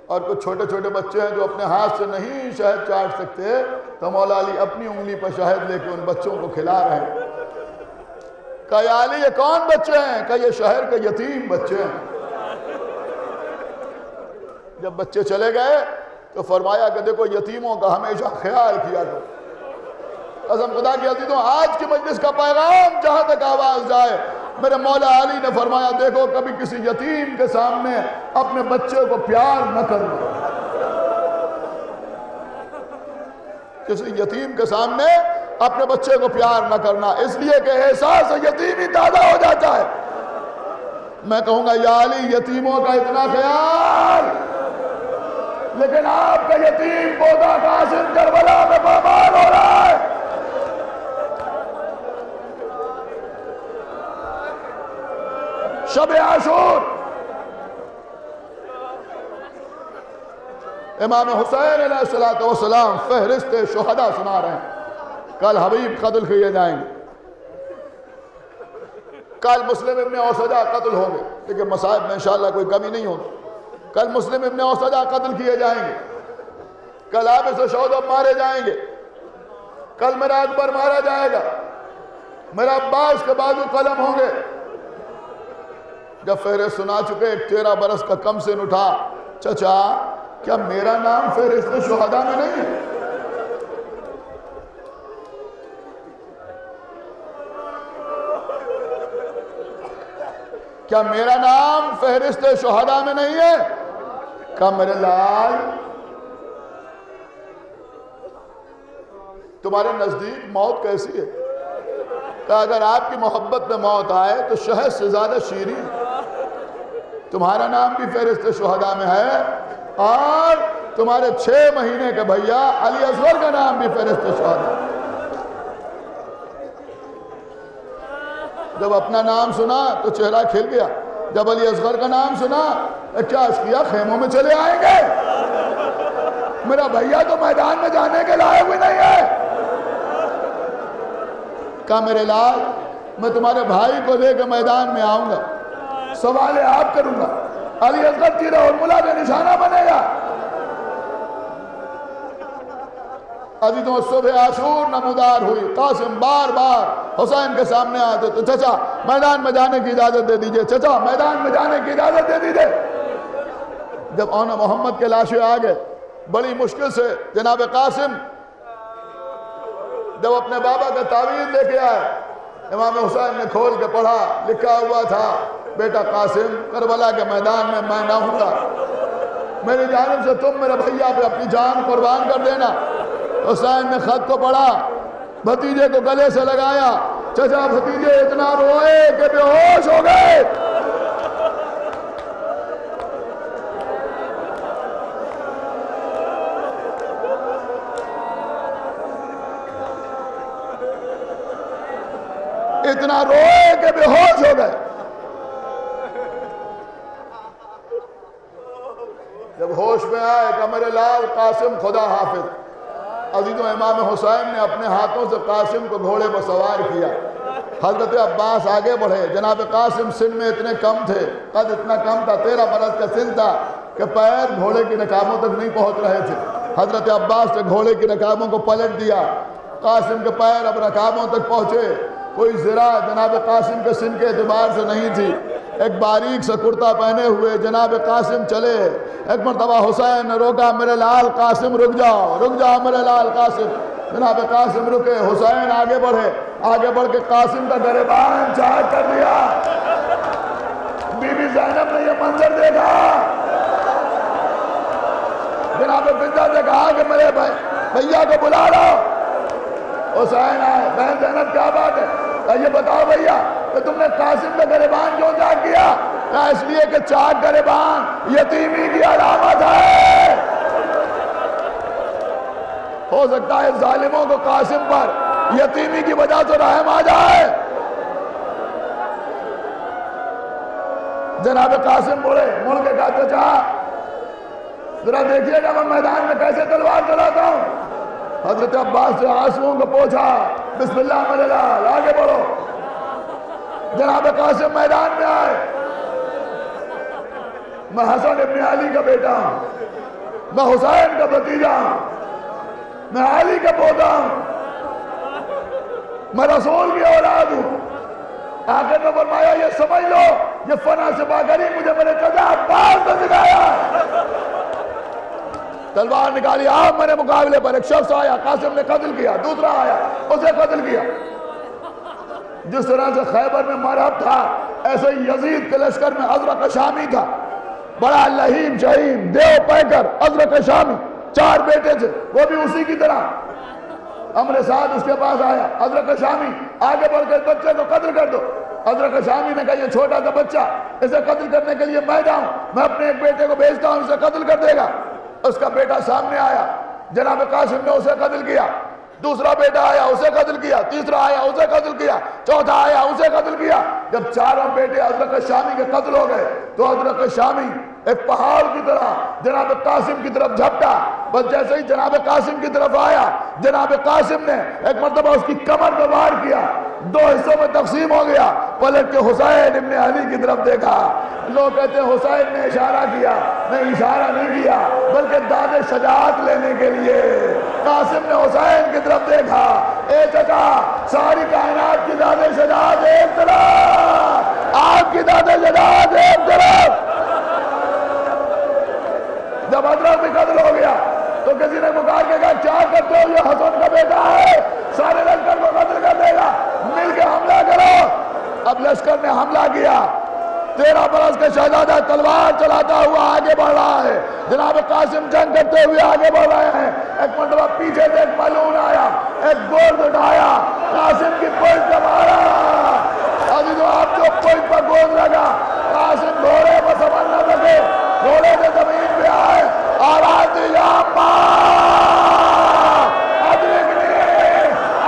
اور کچھ چھوٹے چھوٹے بچے ہیں جو اپنے ہاتھ سے نہیں شہد چاٹ سکتے، تو مولا علی اپنی انگلی پر شہد لے کے ان بچوں کو کھلا رہے ہیں۔ کہا یا علی یہ کون بچے ہیں؟ کہا یہ شہر کے یتیم بچے ہیں۔ جب بچے چلے گئے تو فرمایا کہ دیکھو یتیموں کا ہمیشہ خیال کیا کرو۔ قسم خدا کی عزیزوں، آج کی مجلس کا پیغام جہاں تک آواز جائے، میرے مولا علی نے فرمایا دیکھو کبھی کسی یتیم کے سامنے اپنے بچے کو پیار نہ کرنا، کسی یتیم کے سامنے اپنے بچے کو پیار نہ کرنا، اس لیے کہ احساس یتیمی تازہ ہو جاتا ہے۔ میں کہوں گا یا علی یتیموں کا اتنا خیال، لیکن آپ کا یتیم پودا قاسم کربلا میں پامال ہو رہا ہے۔ شب عاشور امام حسین علیہ السلام فہرست شہداء سنا رہے ہیں، کل حبیب قتل کیے جائیں گے، کل مسلم ابن اوسجہ قتل ہوں گے، لیکن مصائب میں انشاءاللہ کوئی کمی نہیں ہوگی۔ کل مسلم ابن اوسجہ قتل کیے جائیں گے، کل حابس و شودب مارے جائیں گے، کل میرا اکبر مارا جائے گا، میرا عباس کے بازو قلم ہوں گے۔ جب فہرست سنا چکے، ایک 13 برس کا کم سن اٹھا، چچا کیا میرا نام فہرست شہداء میں نہیں ہے؟ کیا میرا نام فہرست شہداء میں نہیں ہے؟ کہا میرے لال تمہارے نزدیک موت کیسی ہے؟ کہا اگر آپ کی محبت میں موت آئے تو شہد سے زیادہ شیریں، تمہارا نام بھی فہرست شہداء میں ہے، اور تمہارے 6 مہینے کے بھیا علی اصغر کا نام بھی فہرست شہداء۔ جب اپنا نام سنا تو چہرہ کھل گیا، جب علی اصغر کا نام سنا کیا اشقیا خیموں میں چلے آئیں گے؟ میرا بھیا تو میدان میں جانے کے لائق بھی نہیں ہے۔ کہا میرے لال میں تمہارے بھائی کو لے کے میدان میں آؤں گا، سوال آپ کروں گا، علی اصغر تیرہ اور ملا کا نشانہ بنے گا۔ عزیزوں صبح عاشور نمودار ہوئی، قاسم بار بار حسین کے سامنے آتے تو چچا میدان میں جانے کی اجازت دے دیجئے، چچا میدان میں جانے کی اجازت دے دیجئے۔ جب اونا محمد کے لاشیں آگئے، بڑی مشکل سے جناب قاسم جب اپنے بابا کا تعویذ لے کے آئے، امام حسین نے کھول کے پڑھا، لکھا ہوا تھا بیٹا قاسم کربلا کے میدان میں نہ ہوں گا، میری جانب سے تم میرے بھیا پہ اپنی جان قربان کر دینا۔ حسین نے خط کو پڑھا، بھتیجے کو گلے سے لگایا، چچا بھتیجے اتنا روئے کہ بے ہوش ہو گئے۔ اتنا روئے کہ بے ہوش ہو گئے۔ جب ہوش میں آئے کہ میرے لال قاسم خدا حافظ۔ عزیزوں امام حسین نے اپنے ہاتھوں سے قاسم کو گھوڑے پر سوار کیا، حضرت عباس آگے بڑھے، جناب قاسم سن میں اتنے کم تھے، قد اتنا کم تھا، 13 برس کا سن تھا کہ پیر گھوڑے کی رکابوں تک نہیں پہنچ رہے تھے۔ حضرت عباس نے گھوڑے کی رکابوں کو پلٹ دیا، قاسم کے پیر اب رکابوں تک پہنچے، کوئی زرا جناب قاسم کے سن کے اعتبار سے نہیں تھی۔ ایک باریک سا کرتا پہنے ہوئے جناب قاسم چلے، ایک مرتبہ حسین نے روکا، میرے لال قاسم رک جاؤ میرے لال قاسم۔ جناب قاسم رکے، حسین آگے بڑھے، آگے بڑھ کے قاسم کا گریبان چاک کر دیا۔ بی بی زینب نے یہ منظر دیکھا، جناب فضہ سے کہا کہ میرے بھیا کو بلا لو۔ حسین آئے، بہن زینب کیا بات ہے؟ یہ بتاؤ بھیا کہ تم نے قاسم کا گریبان کیوں چاک کیا؟ کہا اس لیے کہ چاک گریبان یتیمی کی علامت ہے۔ ہو سکتا ہے ظالموں کو قاسم پر یتیمی کی وجہ سے رحم آ جائے۔ جناب قاسم بڑے مڑ کے کہا چچا ذرا دیکھیے گا میں میدان میں کیسے تلوار چلاتا ہوں۔ حضرت عباس سے آنسوؤں کو پوچھا، بسم اللہ میرے لال آگے بڑھو۔ جناب قاسم میدان میں آئے، میں حسن ابن علی کا بیٹا ہوں، میں حسین کا بھتیجا ہوں، میں علی کا پوتا ہوں، میں رسول کی اولاد ہوں۔ آخر میں فرمایا یہ سمجھ لو یہ فنا سے باگری مجھے میرے چچا عباس نے سکھایا۔ تلوار نکالی، آپ میرے مقابلے پر. ایک شخص آیا، قاسم نے قتل کیا. دوسرا آیا، اسے قتل کیا. جس طرح سے خیبر میں مرحب تھا، ایسے یزید کے لشکر میں ازرق شامی تھا، بڑا لہیم شہیم دیو پیکر ازرق شامی، 4 بیٹے تھے، وہ بھی اسی کی طرح. امر سعد اس کے پاس آیا، ازرق شامی آگے بڑھ کے اس بچے کو قتل کر دو. ازرق شامی نے کہا یہ چھوٹا سا بچہ، اسے قتل کرنے کے لیے میں جاؤں، میں اپنے ایک بیٹے کو بھیجتا ہوں، اسے قتل کر دے گا. اس کا بیٹا سامنے آیا، جناب قاسم نے اسے قتل کیا. دوسرا بیٹا آیا، اسے قتل کیا. تیسرا آیا، اسے قتل کیا. چوتھا آیا، اسے قتل کیا. جب چاروں بیٹے ازرق شامی کے قتل ہو گئے تو ازرق شامی ایک پہاڑ کی طرح جناب قاسم کی طرف جھپٹا. بس جیسے ہی جناب قاسم کی طرف آیا، جناب قاسم نے ایک مرتبہ اس کی کمر پہ وار کیا، 2 حصوں میں تقسیم ہو گیا. پلٹ کے حسین ابن علی کی طرف دیکھا. لوگ کہتے ہیں حسین نے اشارہ کیا، نہیں اشارہ نہیں کیا، بلکہ داد شجاعت لینے کے لیے قاسم نے حسین کی طرف دیکھا. اے چچا، ساری کائنات کی داد شجاعت ایک طرف، آپ کی داد شجاعت ایک طرف. جب حضرت بھی قتل ہو گیا تو کسی نے پکار کے کہا کیا کرتے ہو، یہ حسن کا بیٹا ہے، سارے لشکر کو قتل کر دے گا، مل کے حملہ کرو. اب لشکر نے حملہ کیا. 13 برس کے شہزادہ تلوار چلاتا ہوا آگے بڑھ رہا ہے. جناب قاسم جنگ کرتے ہوئے آگے بڑھ رہے ہیں. ایک مرتبہ پیچھے سے ایک ملعون آیا، ایک گورد اٹھایا، قاسم کی پشت پہ مارا. عزیزو آپ جو پشت پر گورد لگا، قاسم گھوڑے پر سنبھل نہ سکے، گھوڑے سے زمین پہ آئے، آواز دی یا ماں ادرکنی،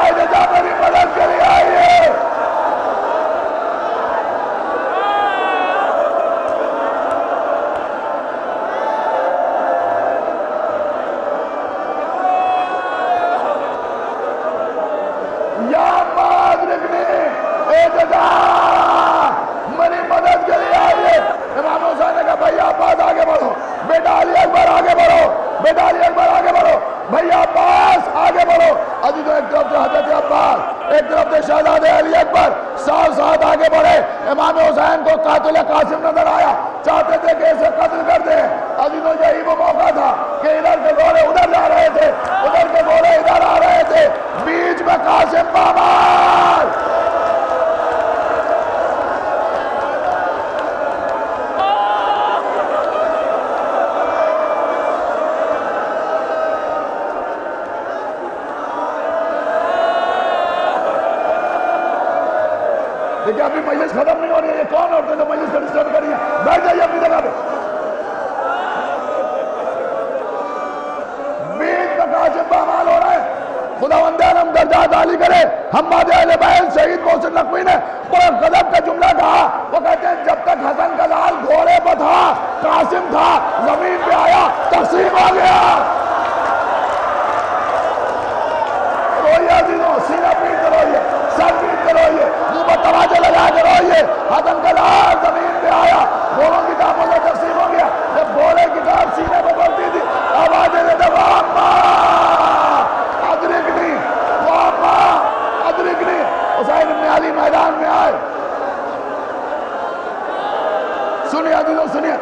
اے جا میری مدد کے لیے آئیے. یا ماں ادرکنی، اے جا میری مدد کے لیے آئیے. امام حسین نے کہا بھائی عباس آگے بڑھو، بیٹا علی اکبر آگے بڑھو، بیٹا علی اکبر آگے بڑھو، بھائی عباس آگے بڑھو. عزیزو ایک طرف سے حضرت عباس، ایک طرف سے شہزادہ علی اکبر ساتھ ساتھ آگے بڑھے. امام حسین کو قاتل قاسم نظر آیا، چاہتے تھے کہ اسے قتل کر دیں. عزیزو یہی وہ موقع تھا کہ ادھر کے گھوڑے ادھر جا رہے تھے، ادھر کے گھوڑے ادھر آ رہے تھے، بیچ میں قاسم بامار. دیکھیں ابھی مجلس ختم نہیں ہو رہی ہے. یہ کون عورتیں جو مجلس کو ڈسٹرب کر رہی ہیں؟ بیٹھ جائیے اپنی جگہ پہ. بیچ میں قاسم بامال ہو رہا ہے. خداوند عالم درجات عالی کرے. حماد اہل بیت شہید محسن نقوی نے بڑا غضب کا جملہ کہا. وہ کہتے ہیں جب تک حسن کا لال گھوڑے پہ تھا، قاسم تھا، زمین پہ آیا تقسیم آ گیا. روئیے عزیزوں، سینہ پیٹ کر روئیے، سر پیٹ کر روئیے، منہ پر تواجہ لگا کر روئیے. حسن کا لال زمین پہ آیا، گھوڑوں کی ٹانپوں سے تقسیم ہو گیا. جب گھوڑے کی ٹانپ سینے پہ پڑتی تھی، آوازیں دیتے واما ادرکنی، واما ادرکنی. حسین ابن علی میدان میں آئے. سنیے عزیزوں سنیے،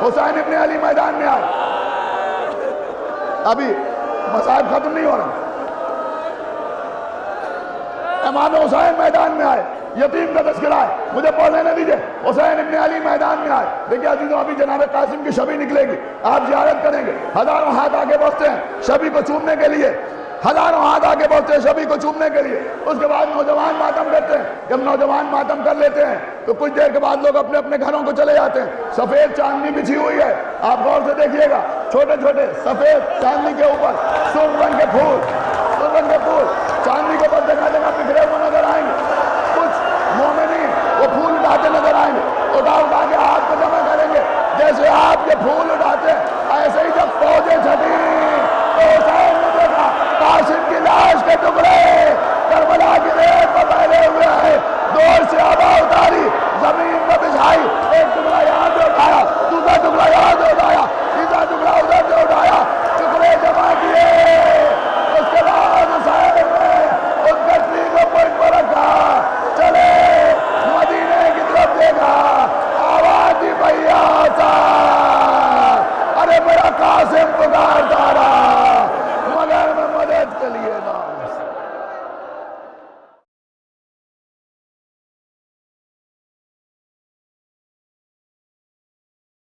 حسین ابن علی میدان میں آئے. ابھی مصائب ختم نہیں ہو رہا. امام حسین میدان میں آئے. یتیم کا تذکرہ ہے، مجھے پڑھنے نہ دیجئے. حسین ابن علی میدان میں آئے. دیکھیں عزیزوں ابھی جناب قاسم کی شبی نکلے گی، آپ زیارت کریں گے. ہزاروں ہاتھ آگے بڑھتے ہیں شبی کو چومنے کے لیے، ہزاروں ہاتھ آگے بڑھتے ہیں شبی کو چومنے کے لیے. اس کے بعد نوجوان ماتم کرتے ہیں. جب نوجوان ماتم کر لیتے ہیں تو کچھ دیر کے بعد لوگ اپنے اپنے گھروں کو چلے جاتے ہیں. سفید چاندنی بچھی ہوئی ہے، آپ غور سے دیکھیے گا. چھوٹے چھوٹے سفید چاندنی کے اوپر سرخ رنگ کے پھول، سرخ رنگ کے پھول چاندنی کے اوپر جگہ جگہ بکھرے ہوئے نظر آئیں گے. کچھ مومنین وہ پھول اٹھاتے نظر آئیں گے، اٹھا اٹھا کے ہاتھ کو جمع کریں گے. جیسے آپ یہ پھول اٹھاتے ہیں ایسے ہی جب فوجیں چھٹی